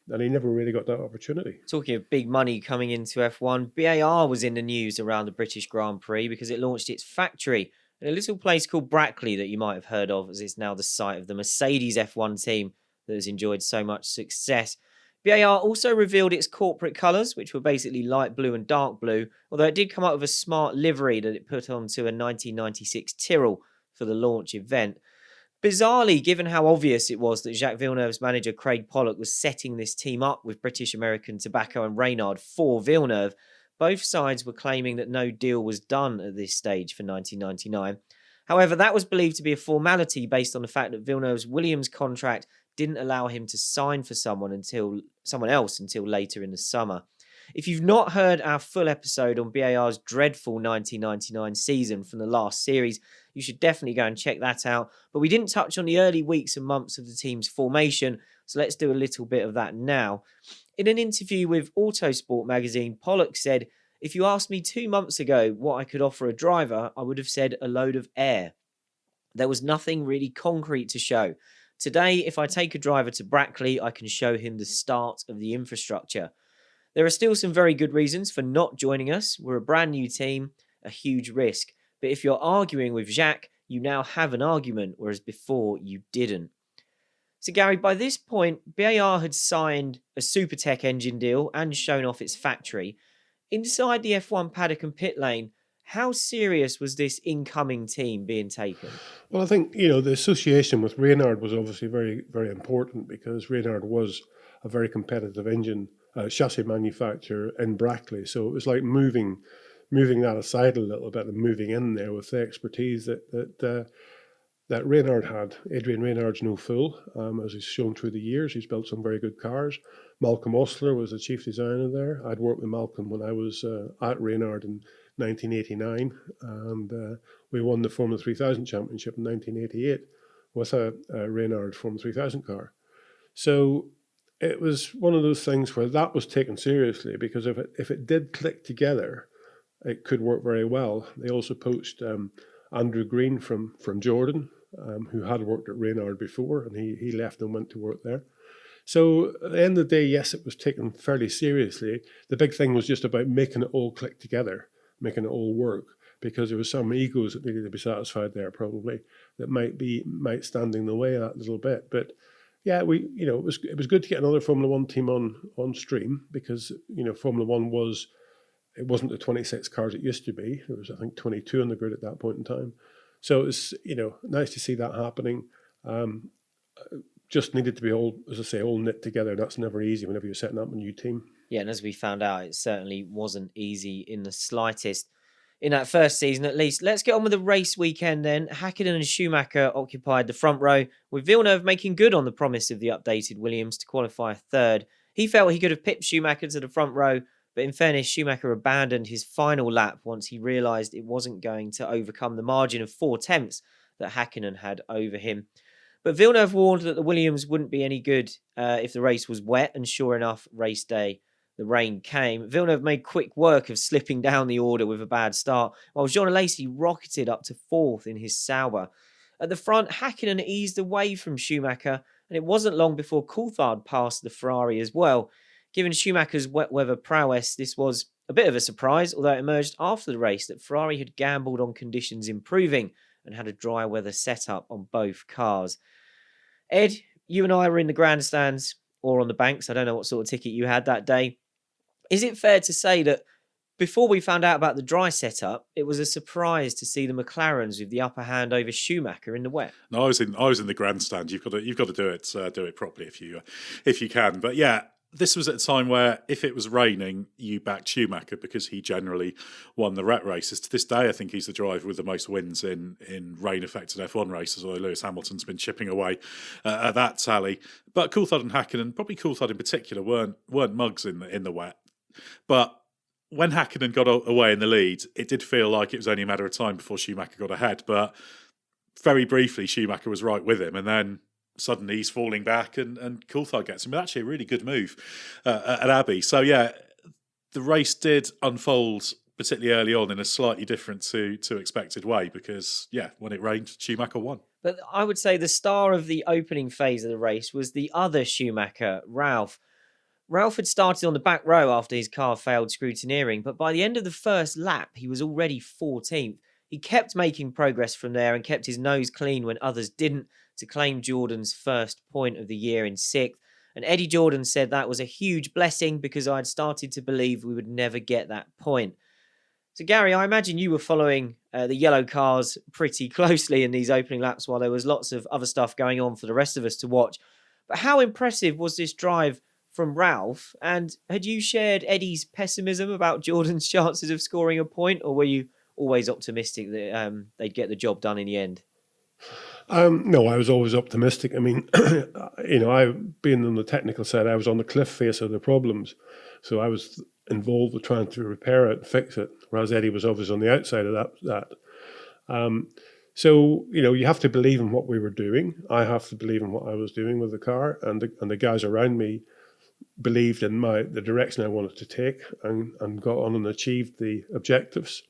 And he never really got that opportunity. Talking of big money coming into F1, BAR was in the news around the British Grand Prix because it launched its factory in a little place called Brackley that you might have heard of, as it's now the site of the Mercedes F1 team that has enjoyed so much success. BAR also revealed its corporate colours, which were basically light blue and dark blue, although it did come up with a smart livery that it put onto a 1996 Tyrrell for the launch event. Bizarrely, given how obvious it was that Jacques Villeneuve's manager Craig Pollock was setting this team up with British-American Tobacco and Reynard for Villeneuve, both sides were claiming that no deal was done at this stage for 1999. However, that was believed to be a formality based on the fact that Villeneuve's Williams contract didn't allow him to sign for someone else until later in the summer. If you've not heard our full episode on BAR's dreadful 1999 season from the last series, you should definitely go and check that out. But we didn't touch on the early weeks and months of the team's formation, so let's do a little bit of that now. In an interview with Autosport magazine, Pollock said, "If you asked me 2 months ago what I could offer a driver, I would have said a load of air. There was nothing really concrete to show. Today, if I take a driver to Brackley, I can show him the start of the infrastructure." There are still some very good reasons for not joining us. We're a brand new team, a huge risk. But if you're arguing with Jacques, you now have an argument, whereas before you didn't. So Gary, by this point, BAR had signed a Supertech engine deal and shown off its factory. Inside the F1 paddock and pit lane, how serious was this incoming team being taken? Well, I think, the association with Renault was obviously very, very important because Renault was a very competitive engine chassis manufacturer in Brackley. So it was like moving that aside a little bit and moving in there with the expertise that Renault had. Adrian Newey-designed no fool, as he's shown through the years. He's built some very good cars. Malcolm Osler was the chief designer there. I'd worked with Malcolm when I was at Renault in 1989, and we won the Formula 3000 championship in 1988 with a Renault Formula 3000 car. So it was one of those things where that was taken seriously, because if it did click together, it could work very well. They also poached Andrew Green from Jordan, who had worked at Renault before, and he left and went to work there. So at the end of the day, yes, it was taken fairly seriously. The big thing was just about making it all click together, making it all work, because there was some egos that needed to be satisfied there probably that might stand in the way of that a little bit. But yeah, it was good to get another Formula One team on stream, because Formula One wasn't the 26 cars it used to be. There was, I think, 22 on the grid at that point in time. So it was nice to see that happening. Just needed to be all knit together. That's never easy whenever you're setting up a new team. Yeah, and as we found out, it certainly wasn't easy in the slightest. In that first season, at least. Let's get on with the race weekend then. Hakkinen and Schumacher occupied the front row, with Villeneuve making good on the promise of the updated Williams to qualify third. He felt he could have pipped Schumacher to the front row, but in fairness, Schumacher abandoned his final lap once he realised it wasn't going to overcome the margin of 4 tenths that Hakkinen had over him. But Villeneuve warned that the Williams wouldn't be any good if the race was wet, and sure enough, race day, the rain came. Villeneuve made quick work of slipping down the order with a bad start, while Jean Alesi rocketed up to 4th in his Sauber. At the front, Hakkinen eased away from Schumacher, and it wasn't long before Coulthard passed the Ferrari as well. Given Schumacher's wet weather prowess, this was a bit of a surprise, although it emerged after the race that Ferrari had gambled on conditions improving and had a dry weather setup on both cars. Ed, you and I were in the grandstands or on the banks. I don't know what sort of ticket you had that day. Is it fair to say that before we found out about the dry setup, it was a surprise to see the McLarens with the upper hand over Schumacher in the wet? No, I was in the grandstand. You've got to do it properly if you can. But yeah, this was at a time where if it was raining, you backed Schumacher because he generally won the rat races. To this day, I think he's the driver with the most wins in rain-affected F1 races, although Lewis Hamilton's been chipping away at that tally. But Coulthard and Hakkinen, probably Coulthard in particular, weren't mugs in the wet. But when Hakkinen got away in the lead, it did feel like it was only a matter of time before Schumacher got ahead. But very briefly, Schumacher was right with him, and then suddenly he's falling back and Coulthard gets him. But actually a really good move at Abbey. So yeah, the race did unfold particularly early on in a slightly different to expected way, because yeah, when it rained, Schumacher won. But I would say the star of the opening phase of the race was the other Schumacher, Ralf. Ralf had started on the back row after his car failed scrutineering, but by the end of the first lap, he was already 14th. He kept making progress from there and kept his nose clean when others didn't, to claim Jordan's first point of the year in 6th. And Eddie Jordan said that was a huge blessing because I'd started to believe we would never get that point. So Gary, I imagine you were following the yellow cars pretty closely in these opening laps while there was lots of other stuff going on for the rest of us to watch. But how impressive was this drive from Ralf? And had you shared Eddie's pessimism about Jordan's chances of scoring a point, or were you always optimistic that they'd get the job done in the end? No, I was always optimistic. I mean, I being on the technical side, I was on the cliff face of the problems, so I was involved with trying to repair it and fix it, whereas Eddie was always on the outside of that. So you have to believe in what we were doing. I have to believe in what I was doing with the car, and the guys around me believed in the direction I wanted to take, and got on and achieved the objectives.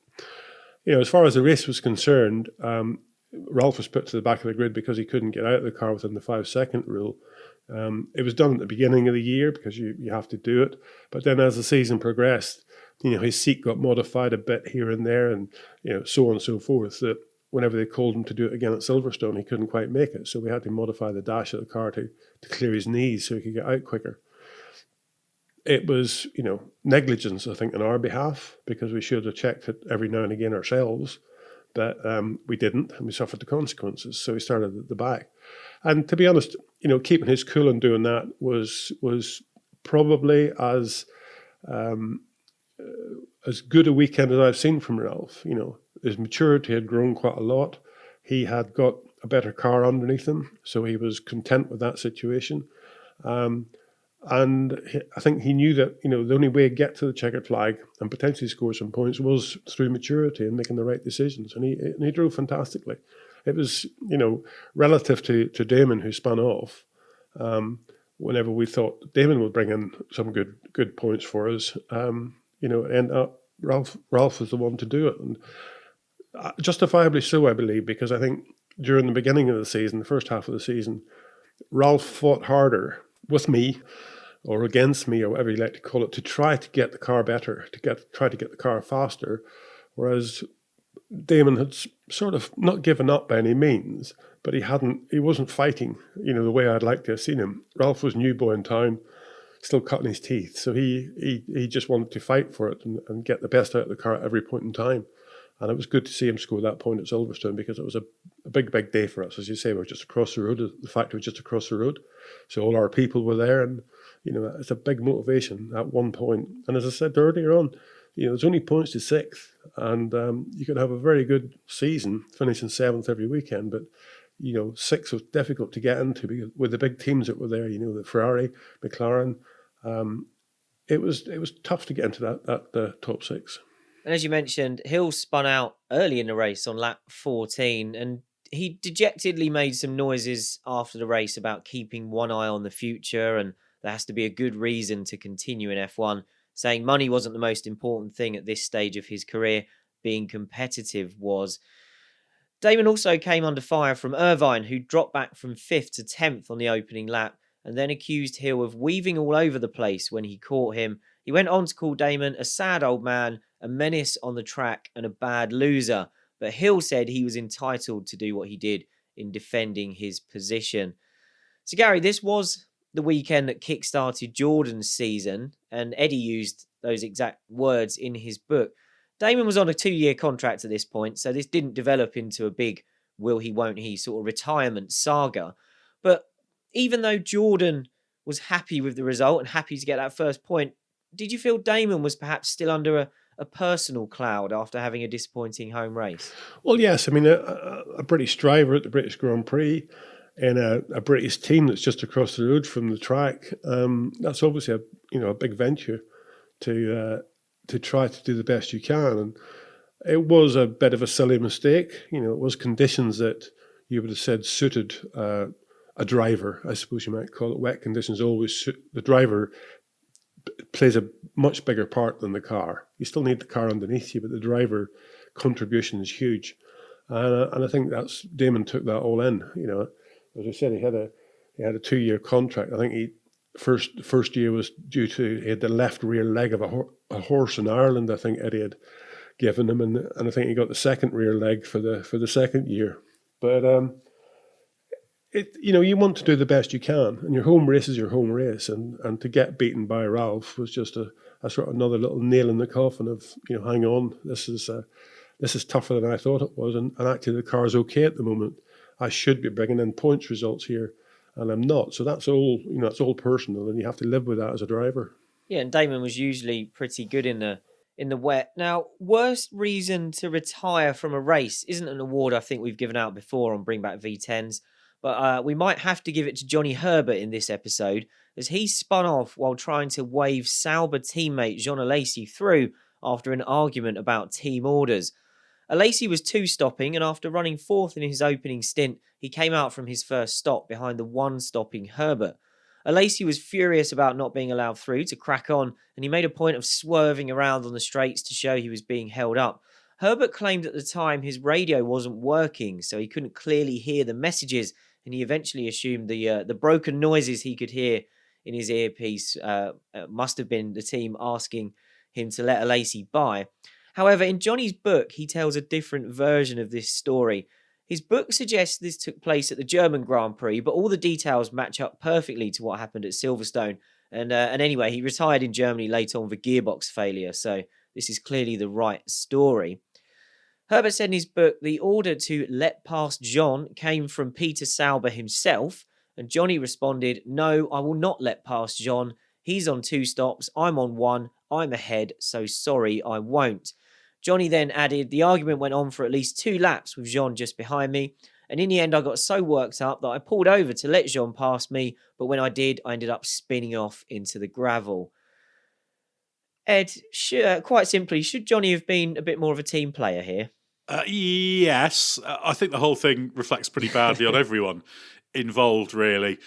As far as the race was concerned, Ralf was put to the back of the grid because he couldn't get out of the car within the 5-second rule. It was done at the beginning of the year because you have to do it. But then as the season progressed, his seat got modified a bit here and there, and so on and so forth, that whenever they called him to do it again at Silverstone, he couldn't quite make it. So we had to modify the dash of the car to clear his knees so he could get out quicker. It was, negligence, I think, on our behalf, because we should have checked it every now and again ourselves. But we didn't, and we suffered the consequences. So we started at the back. And to be honest, keeping his cool and doing that was probably as good a weekend as I've seen from Ralf. His maturity had grown quite a lot. He had got a better car underneath him, so he was content with that situation. And I think he knew that, the only way to get to the checkered flag and potentially score some points was through maturity and making the right decisions. And he drove fantastically. It was, relative to Damon, who spun off, whenever we thought Damon would bring in some good points for us, end up Ralf was the one to do it. And justifiably so, I believe, because I think during the beginning of the season, the first half of the season, Ralf fought harder with me or against me, or whatever you like to call it, to try to get the car better, try to get the car faster, whereas Damon had sort of not given up by any means, but he wasn't fighting, the way I'd like to have seen him. Ralf was new boy in town, still cutting his teeth, so he just wanted to fight for it and get the best out of the car at every point in time. And it was good to see him score that point at Silverstone, because it was a big day for us. As you say, we were just across the road. The factory was just across the road. So all our people were there, and, it's a big motivation at one point. And as I said earlier on, there's only points to 6th, and you could have a very good season, finishing 7th every weekend. But, 6th was difficult to get into because with the big teams that were there, the Ferrari, McLaren. It was tough to get into that top 6. And as you mentioned, Hill spun out early in the race on lap 14, and he dejectedly made some noises after the race about keeping one eye on the future, and there has to be a good reason to continue in F1, saying money wasn't the most important thing at this stage of his career, being competitive was. Damon also came under fire from Irvine, who dropped back from 5th to 10th on the opening lap, and then accused Hill of weaving all over the place when he caught him. He went on to call Damon a sad old man, a menace on the track, and a bad loser. But Hill said he was entitled to do what he did in defending his position. So, Gary, this was the weekend that kickstarted Jordan's season, and Eddie used those exact words in his book. Damon was on a 2-year contract at this point, so this didn't develop into a big will he, won't he sort of retirement saga. But even though Jordan was happy with the result and happy to get that first point, did you feel Damon was perhaps still under a personal cloud after having a disappointing home race? Well, yes. I mean, a British driver at the British Grand Prix in a British team that's just across the road from the track, that's obviously a big venture to try to do the best you can. And it was a bit of a silly mistake. It was conditions that you would have said suited a driver, I suppose you might call it. Wet conditions always suit the driver. Plays a much bigger part than the car. You still need the car underneath you, but the driver contribution is huge. And I think Damon took that all in. As I said, he had a 2-year contract. I think first year was due to he had the left rear leg of a horse in Ireland. I think Eddie had given him, and I think he got the second rear leg for the second year. But you want to do the best you can, and your home race is your home race, and to get beaten by Ralf was just a sort of another little nail in the coffin of hang on, this is tougher than I thought it was, and actually the car's okay at the moment. I should be bringing in points results here, and I'm not. So that's all that's all personal, and you have to live with that as a driver. Yeah, and Damon was usually pretty good in the in the wet. Now, worst reason to retire from a race isn't an award I think we've given out before on Bring Back V10s, but we might have to give it to Johnny Herbert in this episode, as he spun off while trying to wave Sauber teammate Jean Alesi through after an argument about team orders. Alesi was two-stopping, and after running fourth in his opening stint, he came out from his first stop behind the one-stopping Herbert. Alesi was furious about not being allowed through to crack on, and he made a point of swerving around on the straights to show he was being held up. Herbert claimed at the time his radio wasn't working, so he couldn't clearly hear the messages, and he eventually assumed the broken noises he could hear in his earpiece must have been the team asking him to let Alesi by. However, in Johnny's book, he tells a different version of this story. His book suggests this took place at the German Grand Prix, but all the details match up perfectly to what happened at Silverstone. And anyway, he retired in Germany later on for gearbox failure, so this is clearly the right story. Herbert said in his book, the order to let past John came from Peter Sauber himself, and Johnny responded, "No, I will not let past John. He's on 2 stops, I'm on 1, I'm ahead, so sorry, I won't." Johnny then added, "The argument went on for at least 2 laps with Jean just behind me, and in the end I got so worked up that I pulled over to let Jean pass me, but when I did, I ended up spinning off into the gravel." Ed, quite simply, should Johnny have been a bit more of a team player here? Yes, I think the whole thing reflects pretty badly on everyone involved, really.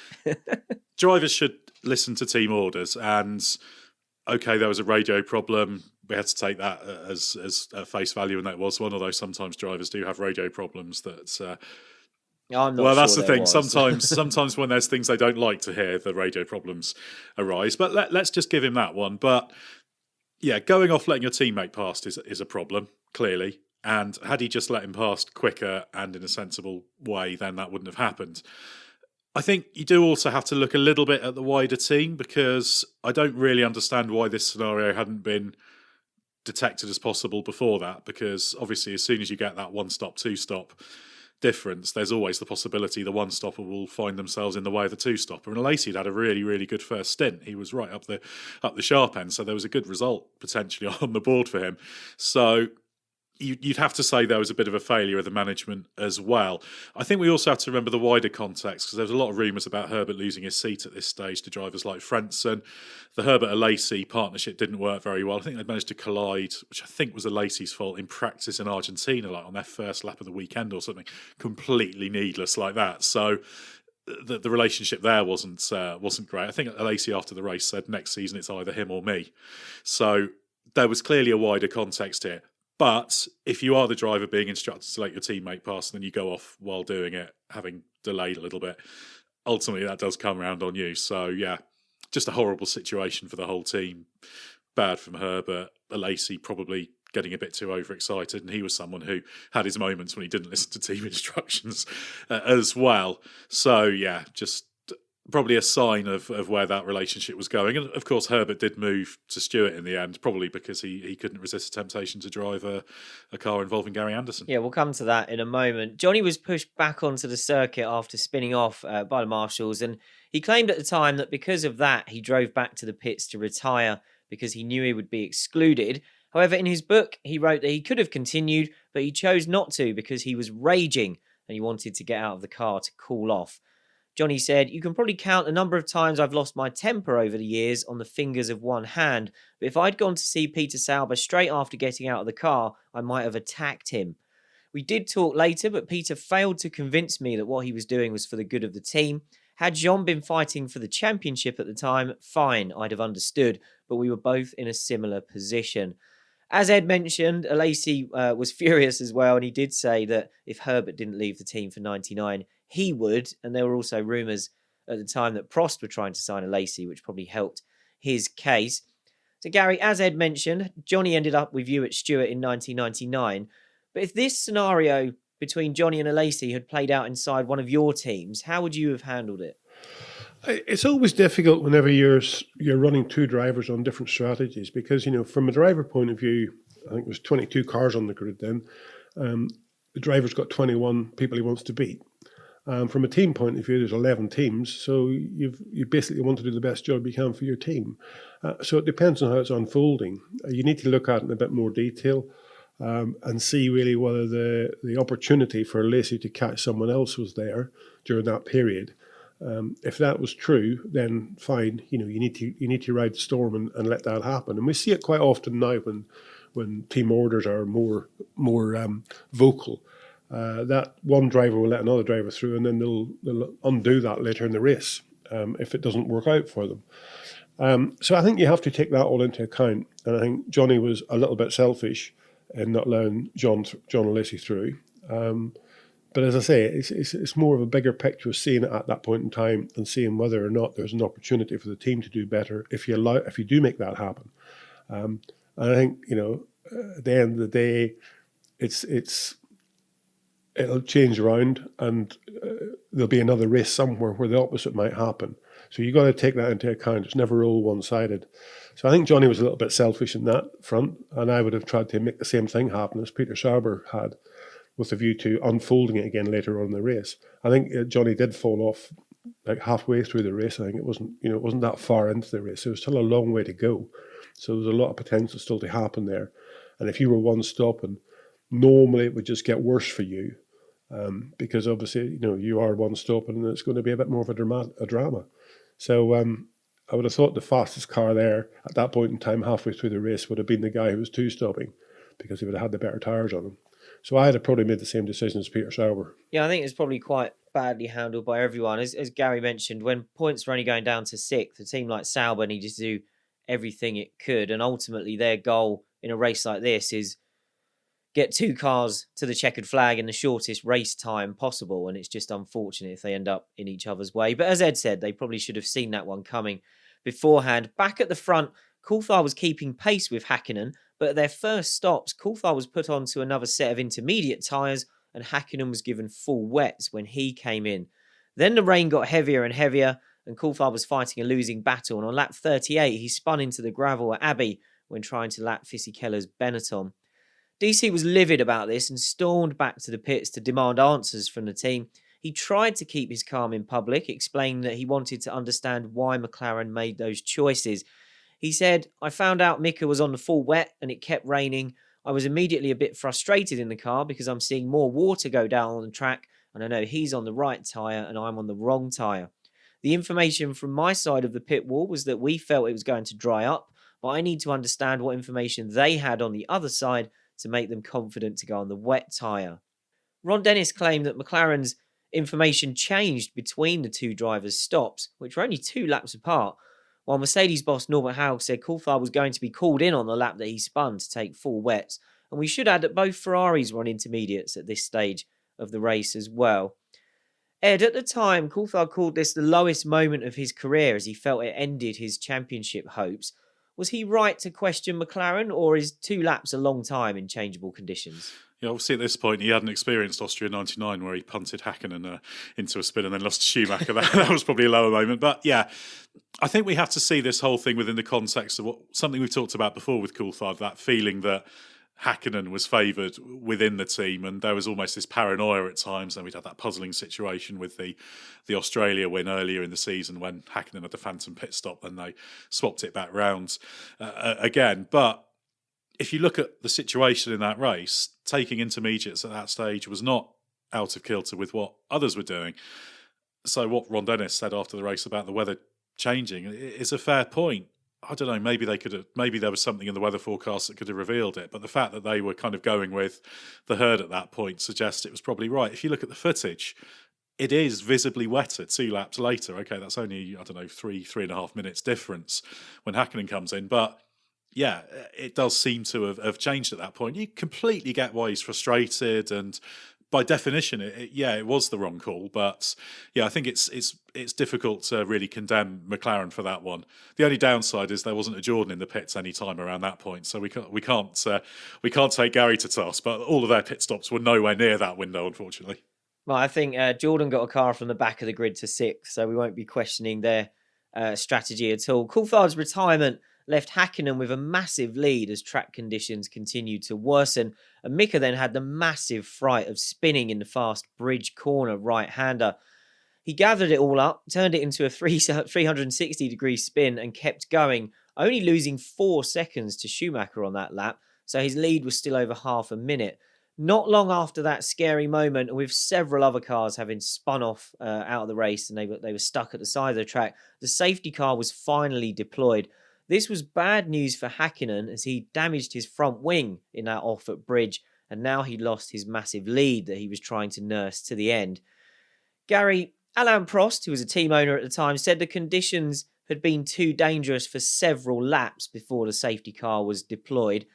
Drivers should listen to team orders, and okay, there was a radio problem. We had to take that as face value, and that was one. Although sometimes drivers do have radio problems. I'm not well, sure that's the thing. Was. Sometimes when there's things they don't like to hear, the radio problems arise. But let's just give him that one. But yeah, going off letting your teammate past is a problem, clearly. And had he just let him past quicker and in a sensible way, then that wouldn't have happened. I think you do also have to look a little bit at the wider team, because I don't really understand why this scenario hadn't been detected as possible before that, because obviously as soon as you get that 1-stop, 2-stop difference, there's always the possibility the 1-stopper will find themselves in the way of the 2-stopper. And Alesi had a really, really good first stint. He was right up the sharp end, so there was a good result potentially on the board for him. So you'd have to say there was a bit of a failure of the management as well. I think we also have to remember the wider context, because there's a lot of rumours about Herbert losing his seat at this stage to drivers like Frentzen. The Herbert-Alesi partnership didn't work very well. I think they managed to collide, which I think was Alesi's fault, in practice in Argentina, like on their first lap of the weekend or something, completely needless like that. So the relationship there wasn't great. I think Alesi after the race said next season it's either him or me. So there was clearly a wider context here. But if you are the driver being instructed to let your teammate pass and then you go off while doing it, having delayed a little bit, ultimately that does come around on you. So, yeah, just a horrible situation for the whole team. Bad from Herbert. Alesi probably getting a bit too overexcited, and he was someone who had his moments when he didn't listen to team instructions as well. So, yeah, just probably a sign of where that relationship was going. And of course, Herbert did move to Stewart in the end, probably because he couldn't resist the temptation to drive a car involving Gary Anderson. Yeah, we'll come to that in a moment. Johnny was pushed back onto the circuit after spinning off by the marshals, and he claimed at the time that because of that, he drove back to the pits to retire because he knew he would be excluded. However, in his book, he wrote that he could have continued, but he chose not to because he was raging and he wanted to get out of the car to cool off. Johnny said, "You can probably count the number of times I've lost my temper over the years on the fingers of one hand, but if I'd gone to see Peter Sauber straight after getting out of the car, I might have attacked him. We did talk later, but Peter failed to convince me that what he was doing was for the good of the team. Had Jean been fighting for the championship at the time, fine, I'd have understood, but we were both in a similar position." As Ed mentioned, Alesi was furious as well, and he did say that if Herbert didn't leave the team for 99, he would. And there were also rumours at the time that Prost were trying to sign Alesi, which probably helped his case. So, Gary, as Ed mentioned, Johnny ended up with you at Stewart in 1999. But if this scenario between Johnny and Alesi had played out inside one of your teams, how would you have handled it? It's always difficult whenever you're running 2 drivers on different strategies, because, from a driver point of view, I think there's 22 cars on the grid then. The driver's got 21 people he wants to beat. From a team point of view, there's 11 teams, so you basically want to do the best job you can for your team. So it depends on how it's unfolding. You need to look at it in a bit more detail and see really whether the opportunity for Lacey to catch someone else was there during that period. If that was true, then fine. You need to ride the storm and let that happen. And we see it quite often now when team orders are more vocal. That one driver will let another driver through, and then they'll undo that later in the race if it doesn't work out for them. So I think you have to take that all into account. And I think Johnny was a little bit selfish in not allowing John and Lacey through. But as I say, it's more of a bigger picture of seeing it at that point in time and seeing whether or not there's an opportunity for the team to do better if you do make that happen. And I think at the end of the day, it'll change around, and there'll be another race somewhere where the opposite might happen. So you've got to take that into account. It's never all one-sided. So I think Johnny was a little bit selfish in that front, and I would have tried to make the same thing happen as Peter Sauber had, with a view to unfolding it again later on in the race. I think Johnny did fall off like halfway through the race. I think it wasn't that far into the race. There was still a long way to go. So there's a lot of potential still to happen there. And if you were one stop, and normally it would just get worse for you, because obviously you are one stop, and it's going to be a bit more of a drama. So I would have thought the fastest car there at that point in time, halfway through the race, would have been the guy who was two stopping, because he would have had the better tyres on him. So I'd have probably made the same decision as Peter Sauber. Yeah, I think it's probably quite badly handled by everyone. As Gary mentioned, when points were only going down to 6th, a team like Sauber needed to do everything it could. And ultimately their goal in a race like this is get 2 cars to the checkered flag in the shortest race time possible. And it's just unfortunate if they end up in each other's way. But as Ed said, they probably should have seen that one coming beforehand. Back at the front, Coulthard was keeping pace with Hakkinen, but at their first stops, Coulthard was put onto another set of intermediate tyres, and Hakkinen was given full wets when he came in. Then the rain got heavier and heavier, and Coulthard was fighting a losing battle, and on lap 38, he spun into the gravel at Abbey when trying to lap Fisichella's Benetton. DC was livid about this and stormed back to the pits to demand answers from the team. He tried to keep his calm in public, explaining that he wanted to understand why McLaren made those choices. He said, "I found out Mika was on the full wet and it kept raining. I was immediately a bit frustrated in the car because I'm seeing more water go down on the track, and I know he's on the right tyre and I'm on the wrong tyre. The information from my side of the pit wall was that we felt it was going to dry up, but I need to understand what information they had on the other side to make them confident to go on the wet tyre." Ron Dennis claimed that McLaren's information changed between the two drivers' stops, which were only 2 laps apart, while Mercedes boss Norbert Haug said Coulthard was going to be called in on the lap that he spun to take full wets. And we should add that both Ferraris were on intermediates at this stage of the race as well. Ed, at the time, Coulthard called this the lowest moment of his career as he felt it ended his championship hopes. Was he right to question McLaren, or is 2 laps a long time in changeable conditions? Yeah, obviously at this point he hadn't experienced Austria 99 where he punted Hakkinen into a spin and then lost to Schumacher. That was probably a lower moment. But yeah, I think we have to see this whole thing within the context of something we've talked about before with Coulthard, that feeling that Hakkinen was favoured within the team, and there was almost this paranoia at times. And we'd had that puzzling situation with the Australia win earlier in the season when Hakkinen had the phantom pit stop and they swapped it back round again. But if you look at the situation in that race, taking intermediates at that stage was not out of kilter with what others were doing. So what Ron Dennis said after the race about the weather changing is a fair point. I don't know, maybe there was something in the weather forecast that could have revealed it, but the fact that they were kind of going with the herd at that point suggests it was probably right. If you look at the footage, it is visibly wetter 2 laps later. Okay, that's only, 3.5 minutes difference when Hakkinen comes in, but yeah, it does seem to have changed at that point. You completely get why he's frustrated, and by definition, it was the wrong call. But yeah, I think it's difficult to really condemn McLaren for that one. The only downside is there wasn't a Jordan in the pits any time around that point, so we can't take Gary to task. But all of their pit stops were nowhere near that window, unfortunately. Well, I think Jordan got a car from the back of the grid to 6th, so we won't be questioning their strategy at all. Coulthard's retirement left Hakkinen with a massive lead as track conditions continued to worsen, and Mika then had the massive fright of spinning in the fast bridge corner right-hander. He gathered it all up, turned it into a 360-degree spin and kept going, only losing 4 seconds to Schumacher on that lap, so his lead was still over half a minute. Not long after that scary moment, and with several other cars having spun off out of the race and they were stuck at the side of the track, the safety car was finally deployed. This was bad news for Hakkinen as he damaged his front wing in that off at bridge, and now he lost his massive lead that he was trying to nurse to the end. Gary, Alain Prost, who was a team owner at the time, said the conditions had been too dangerous for several laps before the safety car was deployed.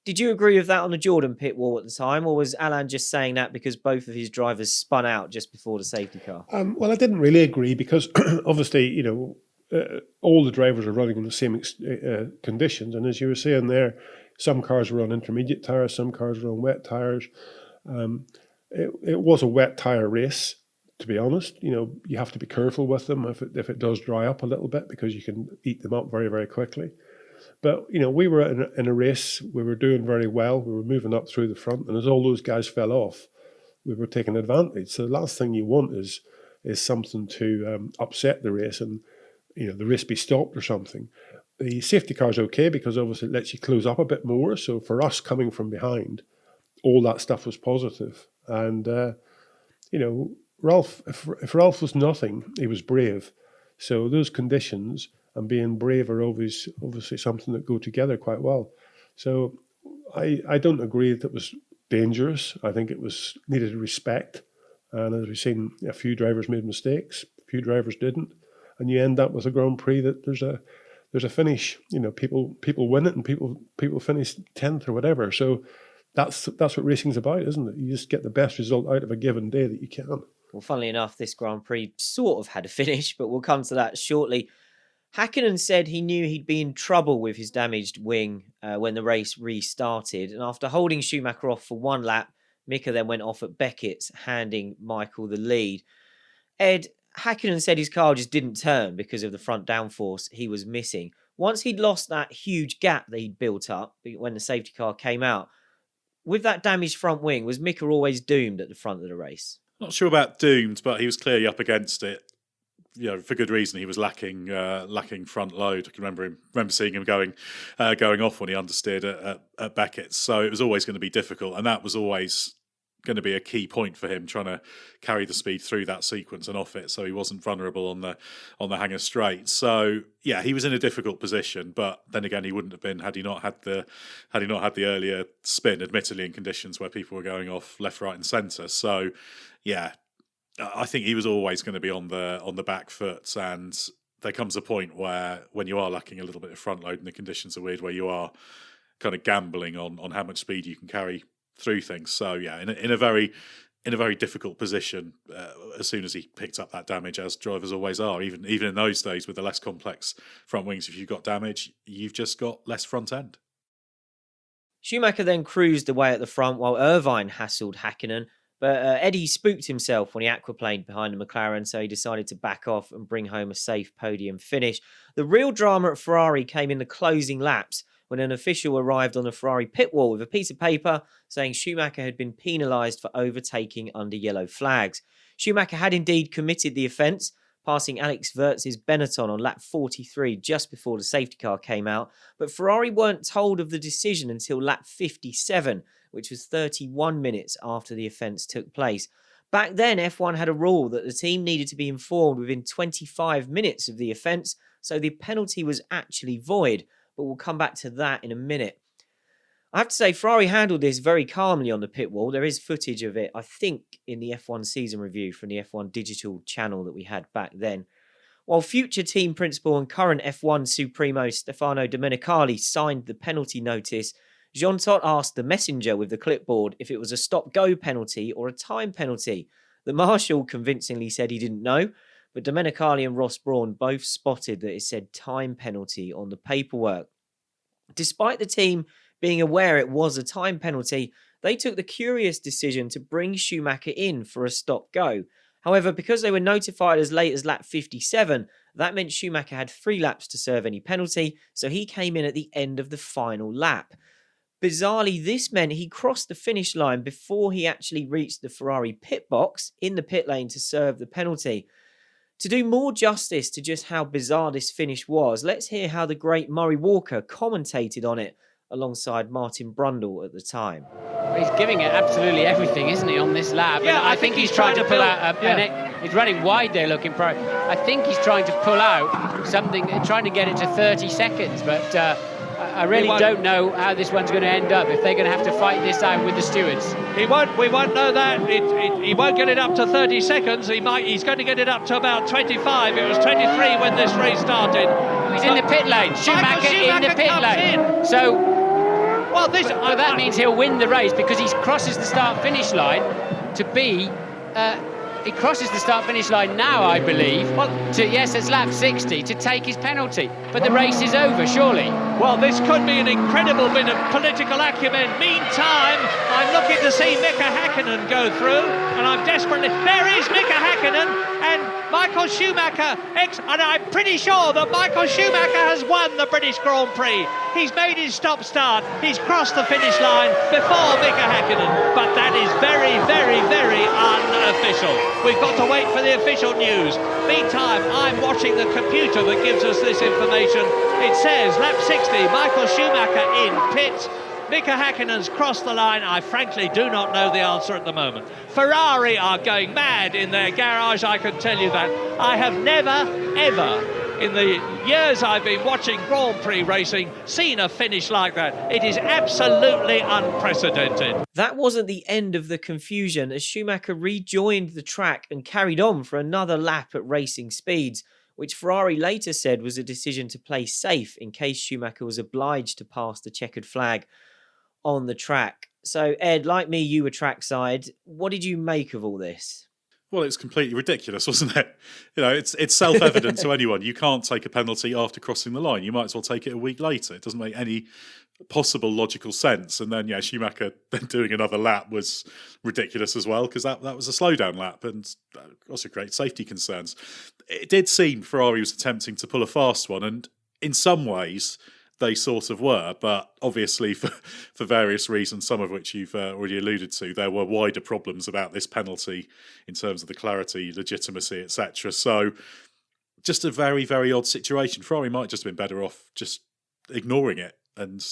Did you agree with that on the Jordan pit wall at the time, or was Alain just saying that because both of his drivers spun out just before the safety car? Well, I didn't really agree because obviously, all the drivers are running in the same conditions. And as you were saying there, some cars were on intermediate tyres, some cars were on wet tyres. It was a wet tyre race, to be honest. You have to be careful with them if it does dry up a little bit because you can eat them up very, very quickly. But, we were in a race, we were doing very well, we were moving up through the front, and as all those guys fell off, we were taking advantage. So the last thing you want is something to upset the race and, the race be stopped or something. The safety car's okay because obviously it lets you close up a bit more. So for us coming from behind, all that stuff was positive. And, Ralf, if Ralf was nothing, he was brave. So those conditions and being brave are obviously something that go together quite well. So I don't agree that it was dangerous. I think it was needed respect. And as we've seen, a few drivers made mistakes, a few drivers didn't. And you end up with a Grand Prix that there's a finish. People win it and people finish 10th or whatever. So that's what racing's about, isn't it? You just get the best result out of a given day that you can. Well, funnily enough, this Grand Prix sort of had a finish, but we'll come to that shortly. Hakkinen said he knew he'd be in trouble with his damaged wing when the race restarted. And after holding Schumacher off for one lap, Mika then went off at Beckett's, handing Michael the lead. Ed, Hakkinen said his car just didn't turn because of the front downforce he was missing. Once he'd lost that huge gap that he'd built up when the safety car came out, with that damaged front wing, was Mika always doomed at the front of the race? Not sure about doomed, but he was clearly up against it. For good reason. He was lacking front load. I can remember seeing him going off when he understeered at Beckett's. So it was always going to be difficult, and that was always going to be a key point for him, trying to carry the speed through that sequence and off it, so he wasn't vulnerable on the hangar straight. So yeah, he was in a difficult position, but then again, he wouldn't have been had he not had the earlier spin, admittedly in conditions where people were going off left, right, and centre. So yeah, I think he was always going to be on the back foot, and there comes a point where when you are lacking a little bit of front load and the conditions are weird, where you are kind of gambling on how much speed you can carry through things. So yeah, in a very difficult position as soon as he picked up that damage, as drivers always are. Even in those days with the less complex front wings, if you've got damage, you've just got less front end. Schumacher then cruised away at the front while Irvine hassled Hakkinen. But Eddie spooked himself when he aquaplaned behind the McLaren, so he decided to back off and bring home a safe podium finish. The real drama at Ferrari came in the closing laps when an official arrived on the Ferrari pit wall with a piece of paper saying Schumacher had been penalised for overtaking under yellow flags. Schumacher had indeed committed the offence, passing Alex Wurtz's Benetton on lap 43 just before the safety car came out, but Ferrari weren't told of the decision until lap 57, which was 31 minutes after the offence took place. Back then, F1 had a rule that the team needed to be informed within 25 minutes of the offence, so the penalty was actually void, but we'll come back to that in a minute. I have to say, Ferrari handled this very calmly on the pit wall. There is footage of it, I think, in the F1 season review from the F1 digital channel that we had back then. While future team principal and current F1 Supremo Stefano Domenicali signed the penalty notice, Jean Todt asked the messenger with the clipboard if it was a stop-go penalty or a time penalty. The marshal convincingly said he didn't know, but Domenicali and Ross Brawn both spotted that it said time penalty on the paperwork. Despite the team being aware it was a time penalty, they took the curious decision to bring Schumacher in for a stop-go. However, because they were notified as late as lap 57, that meant Schumacher had 3 laps to serve any penalty, so he came in at the end of the final lap. Bizarrely, this meant he crossed the finish line before he actually reached the Ferrari pit box in the pit lane to serve the penalty. To do more justice to just how bizarre this finish was, let's hear how the great Murray Walker commentated on it alongside Martin Brundle at the time. He's giving it absolutely everything, isn't he, on this lap? Yeah, and I think he's trying to pull out. He's running wide there looking for it. I think he's trying to pull out something, trying to get it to 30 seconds, but I really don't know how this one's going to end up, if they're going to have to fight this out with the stewards. We won't know that. He won't get it up to 30 seconds. He's going to get it up to about 25. It was 23 when this race started. He's in the pit lane. Schumacher in the pit lane. So that means he'll win the race because he crosses the start-finish line to be... he crosses the start-finish line now, I believe. Yes, it's lap 60 to take his penalty. But the race is over, surely. Well, this could be an incredible bit of political acumen. Meantime, I'm looking to see Mika Häkkinen go through, and I'm desperately... There is Mika Häkkinen, and Michael Schumacher, and I'm pretty sure that Michael Schumacher has won the British Grand Prix. He's made his stop-start. He's crossed the finish line before Mika Häkkinen, but that is very, very, very unofficial. We've got to wait for the official news. Meantime, I'm watching the computer that gives us this information. It says lap 60, Michael Schumacher in pits. Mika Häkkinen's crossed the line. I frankly do not know the answer at the moment. Ferrari are going mad in their garage, I can tell you that. I have never, ever, in the years I've been watching Grand Prix racing, seen a finish like that. It is absolutely unprecedented. That wasn't the end of the confusion, as Schumacher rejoined the track and carried on for another lap at racing speeds, which Ferrari later said was a decision to play safe in case Schumacher was obliged to pass the checkered flag on the track. So, Ed, like me, you were trackside. What did you make of all this? Well, it's completely ridiculous, wasn't it? It's self-evident to anyone. You can't take a penalty after crossing the line. You might as well take it a week later. It doesn't make any possible logical sense. And then, Schumacher then doing another lap was ridiculous as well, because that was a slowdown lap and also created safety concerns. It did seem Ferrari was attempting to pull a fast one, and in some ways they sort of were, but obviously for various reasons, some of which you've already alluded to, there were wider problems about this penalty in terms of the clarity, legitimacy, etc. So just a very, very odd situation. Ferrari might just have been better off just ignoring it. And,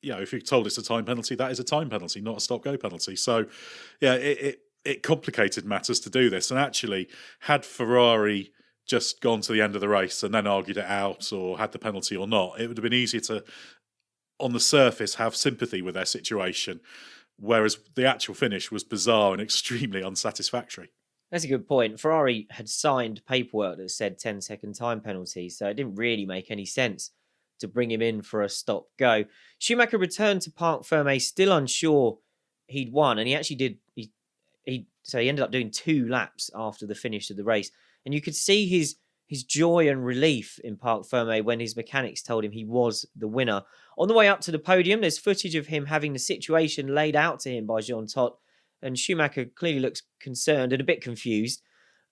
if you're told it's a time penalty, that is a time penalty, not a stop-go penalty. So, it complicated matters to do this. And actually, had Ferrari just gone to the end of the race and then argued it out or had the penalty or not, it would have been easier to, on the surface, have sympathy with their situation, whereas the actual finish was bizarre and extremely unsatisfactory. That's a good point. Ferrari had signed paperwork that said 10-second time penalty, so it didn't really make any sense to bring him in for a stop-go. Schumacher returned to Parc Fermé still unsure he'd won, and he actually did. So he ended up doing 2 laps after the finish of the race. And you could see his joy and relief in Parc Fermé when his mechanics told him he was the winner. On the way up to the podium, there's footage of him having the situation laid out to him by Jean Todt, and Schumacher clearly looks concerned and a bit confused.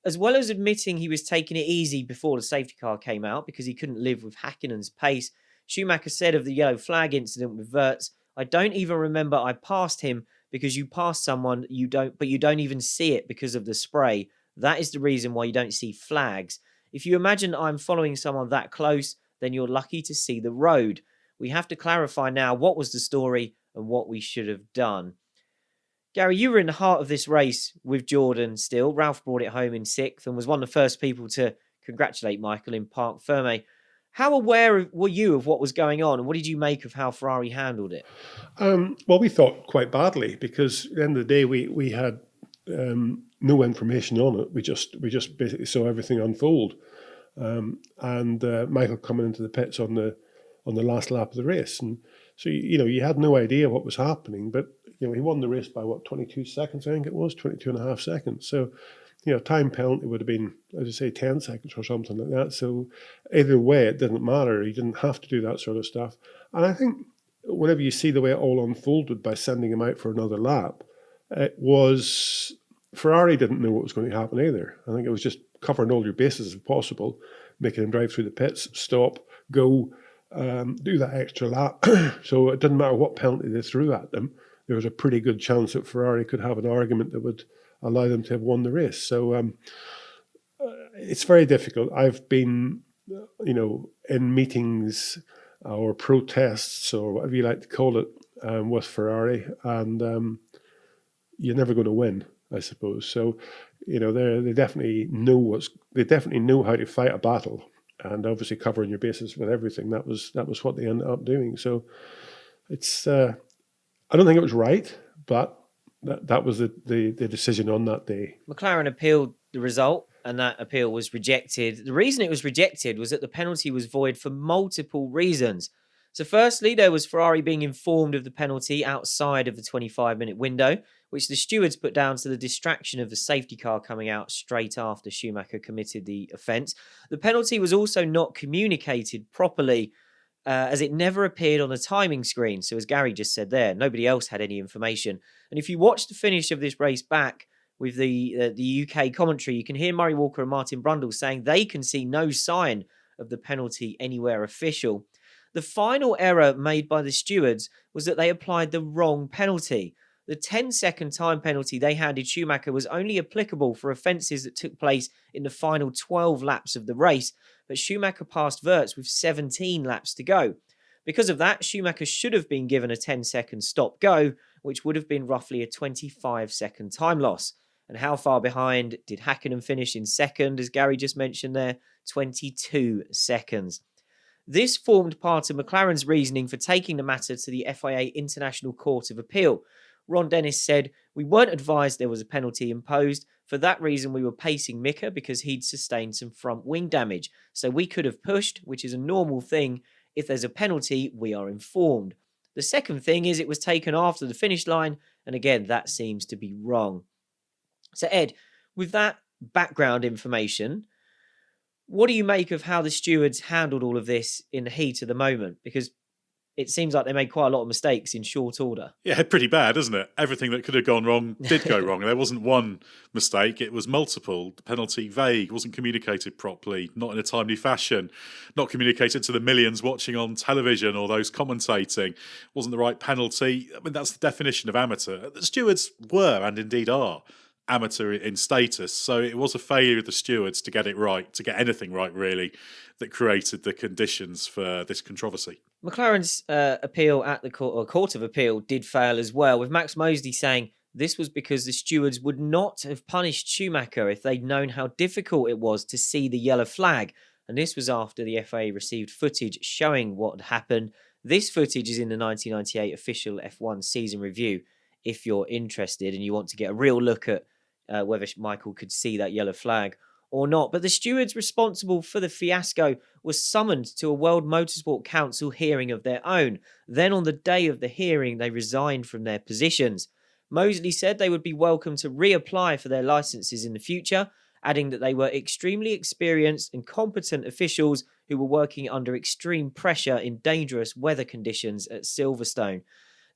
As well as admitting he was taking it easy before the safety car came out because he couldn't live with Häkkinen's pace, Schumacher said of the yellow flag incident with Wirtz, "I don't even remember I passed him because you pass someone but you don't even see it because of the spray. That is the reason why you don't see flags. If you imagine I'm following someone that close, then you're lucky to see the road. We have to clarify now what was the story and what we should have done." Gary, you were in the heart of this race with Jordan still. Ralf brought it home in 6th and was one of the first people to congratulate Michael in Parc Fermé. How aware were you of what was going on, and what did you make of how Ferrari handled it? Well, we thought quite badly, because at the end of the day, we had no information on it. We just basically saw everything unfold, and Michael coming into the pits on the last lap of the race, and so you had no idea what was happening. But he won the race by 22 seconds, I think it was 22 and a half seconds. So time penalty would have been, as I say, 10 seconds or something like that. So either way, it didn't matter. He didn't have to do that sort of stuff. And I think whenever you see the way it all unfolded by sending him out for another lap, it was Ferrari didn't know what was going to happen either. I think it was just covering all your bases if possible, making them drive through the pits, stop, go, do that extra lap. So it didn't matter what penalty they threw at them. There was a pretty good chance that Ferrari could have an argument that would allow them to have won the race. So it's very difficult. I've been, in meetings or protests or whatever you like to call it with Ferrari, and you're never going to win, I suppose. So, they definitely know how to fight a battle, and obviously covering your bases with everything. That was what they ended up doing. So, it's I don't think it was right, but that was the decision on that day. McLaren appealed the result, and that appeal was rejected. The reason it was rejected was that the penalty was void for multiple reasons. So firstly, there was Ferrari being informed of the penalty outside of the 25-minute window, which the stewards put down to the distraction of the safety car coming out straight after Schumacher committed the offence. The penalty was also not communicated properly, as it never appeared on the timing screen. So as Gary just said there, nobody else had any information. And if you watch the finish of this race back with the UK commentary, you can hear Murray Walker and Martin Brundle saying they can see no sign of the penalty anywhere official. The final error made by the stewards was that they applied the wrong penalty. The 10-second time penalty they handed Schumacher was only applicable for offences that took place in the final 12 laps of the race, but Schumacher passed Wirtz with 17 laps to go. Because of that, Schumacher should have been given a 10-second stop-go, which would have been roughly a 25-second time loss. And how far behind did Hakkinen finish in second, as Gary just mentioned there? 22 seconds. This formed part of McLaren's reasoning for taking the matter to the FIA International Court of Appeal. Ron Dennis said, "We weren't advised there was a penalty imposed. For that reason, we were pacing Mika because he'd sustained some front wing damage. So we could have pushed, which is a normal thing. If there's a penalty, we are informed. The second thing is it was taken after the finish line. And again, that seems to be wrong." So Ed, with that background information, what do you make of how the stewards handled all of this in the heat of the moment? Because it seems like they made quite a lot of mistakes in short order. Yeah, pretty bad, isn't it? Everything that could have gone wrong did go wrong. There wasn't one mistake, it was multiple. The penalty vague, wasn't communicated properly, not in a timely fashion, not communicated to the millions watching on television or those commentating. Wasn't the right penalty. I mean, that's the definition of amateur. The stewards were, and indeed are, amateur in status, so it was a failure of the stewards to get it right, to get anything right really, that created the conditions for this controversy. McLaren's appeal at the Court of Appeal did fail as well, with Max Mosley saying this was because the stewards would not have punished Schumacher if they'd known how difficult it was to see the yellow flag, and this was after the FIA received footage showing what had happened. This footage is in the 1998 official F1 season review if you're interested and you want to get a real look at whether Michael could see that yellow flag or not. But the stewards responsible for the fiasco were summoned to a World Motorsport Council hearing of their own. Then on the day of the hearing, they resigned from their positions. Mosley said they would be welcome to reapply for their licenses in the future, adding that they were extremely experienced and competent officials who were working under extreme pressure in dangerous weather conditions at Silverstone.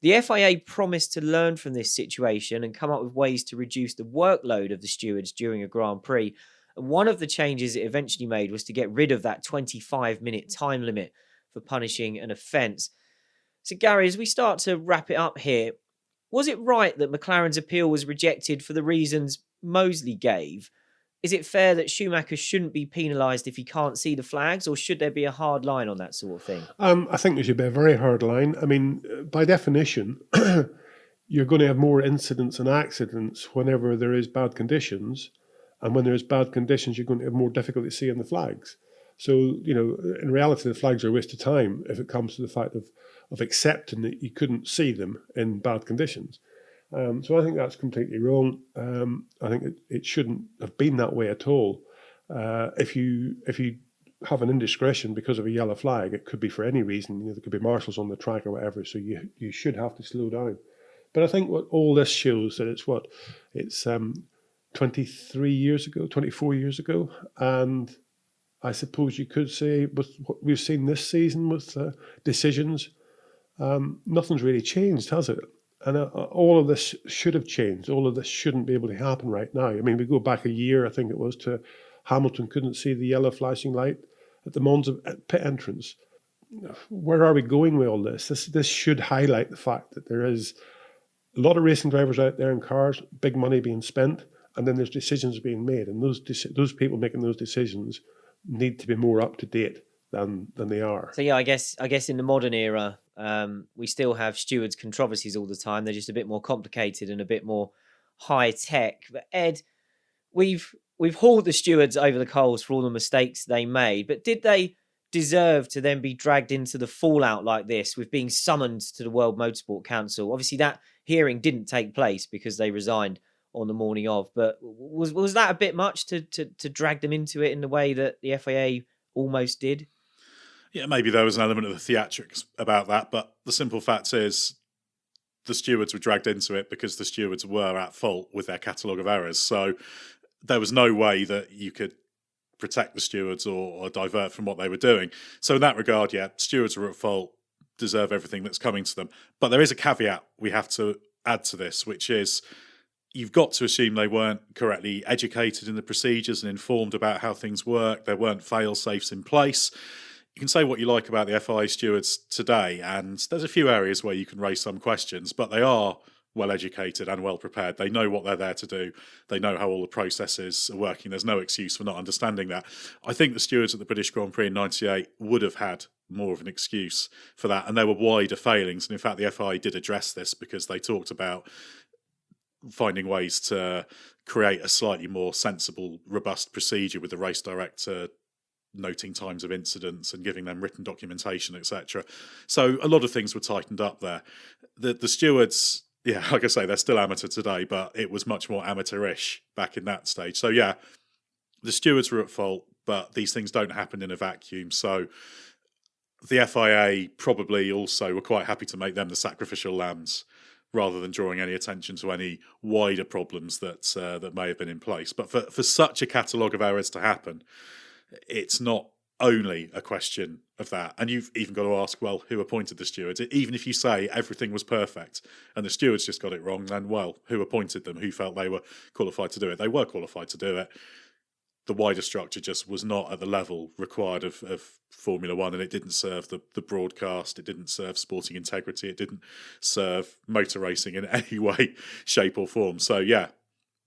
The FIA promised to learn from this situation and come up with ways to reduce the workload of the stewards during a Grand Prix. And one of the changes it eventually made was to get rid of that 25-minute time limit for punishing an offence. So Gary, as we start to wrap it up here, was it right that McLaren's appeal was rejected for the reasons Mosley gave? Is it fair that Schumacher shouldn't be penalised if he can't see the flags, or should there be a hard line on that sort of thing? I think there should be a very hard line. I mean, by definition, you're going to have more incidents and accidents whenever there is bad conditions. And when there's bad conditions, you're going to have more difficulty seeing the flags. So, in reality, the flags are a waste of time if it comes to the fact of accepting that you couldn't see them in bad conditions. So I think that's completely wrong. I think it shouldn't have been that way at all. If you have an indiscretion because of a yellow flag, it could be for any reason. There could be marshals on the track or whatever, so you should have to slow down. But I think what all this shows that it's 23 years ago, 24 years ago, and I suppose you could say with what we've seen this season with decisions, nothing's really changed, has it? And all of this should have changed. All of this shouldn't be able to happen right now. I mean, we go back a year, I think it was, to Hamilton couldn't see the yellow flashing light at the Monza pit entrance. Where are we going with all this? This should highlight the fact that there is a lot of racing drivers out there in cars, big money being spent, and then there's decisions being made. And those people making those decisions need to be more up to date than they are. So yeah, I guess in the modern era, we still have stewards' controversies all the time. They're just a bit more complicated and a bit more high tech. But Ed, we've hauled the stewards over the coals for all the mistakes they made, but did they deserve to then be dragged into the fallout like this with being summoned to the World Motorsport Council? Obviously, that hearing didn't take place because they resigned on the morning of. But was that a bit much to drag them into it in the way that the FIA almost did? Yeah, maybe there was an element of the theatrics about that, but the simple fact is the stewards were dragged into it because the stewards were at fault with their catalogue of errors. So there was no way that you could protect the stewards or divert from what they were doing. So in that regard, yeah, stewards were at fault, deserve everything that's coming to them. But there is a caveat we have to add to this, which is you've got to assume they weren't correctly educated in the procedures and informed about how things work. There weren't fail-safes in place. You can say what you like about the FIA stewards today, and there's a few areas where you can raise some questions, but they are well educated and well prepared. They know what they're there to do. They know how all the processes are working. There's no excuse for not understanding that. I think the stewards at the British Grand Prix in '98 would have had more of an excuse for that, and there were wider failings. And in fact, the FIA did address this because they talked about finding ways to create a slightly more sensible, robust procedure with the race director noting times of incidents and giving them written documentation, etc. So a lot of things were tightened up there. The stewards, yeah, like I say, they're still amateur today, but it was much more amateurish back in that stage. So yeah, the stewards were at fault, but these things don't happen in a vacuum. So the FIA probably also were quite happy to make them the sacrificial lambs rather than drawing any attention to any wider problems that may have been in place. But for such a catalogue of errors to happen, it's not only a question of that. And you've even got to ask, well, who appointed the stewards? Even if you say everything was perfect and the stewards just got it wrong, then, well, who appointed them? Who felt they were qualified to do it? They were qualified to do it. The wider structure just was not at the level required of Formula One, and it didn't serve the broadcast, it didn't serve sporting integrity, it didn't serve motor racing in any way, shape or form. So, yeah,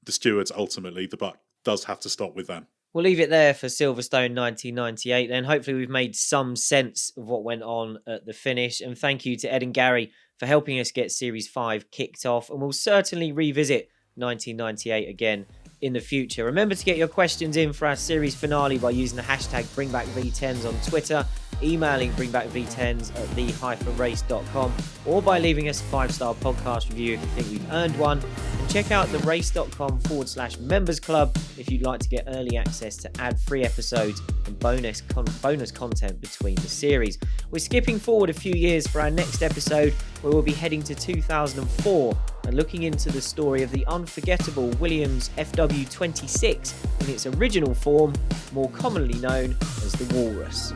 the stewards, ultimately, the buck does have to stop with them. We'll leave it there for Silverstone 1998 then. Hopefully we've made some sense of what went on at the finish. And thank you to Ed and Gary for helping us get Series 5 kicked off. And we'll certainly revisit 1998 again in the future. Remember to get your questions in for our series finale by using the hashtag BringBackV10s on Twitter, emailing bringbackv10s@the-race.com, or by leaving us a 5-star podcast review if you think we've earned one. And check out therace.com/members club if you'd like to get early access to ad-free episodes and bonus content between the series. We're skipping forward a few years for our next episode, where we'll be heading to 2004 and looking into the story of the unforgettable Williams FW26 in its original form, more commonly known as the Walrus.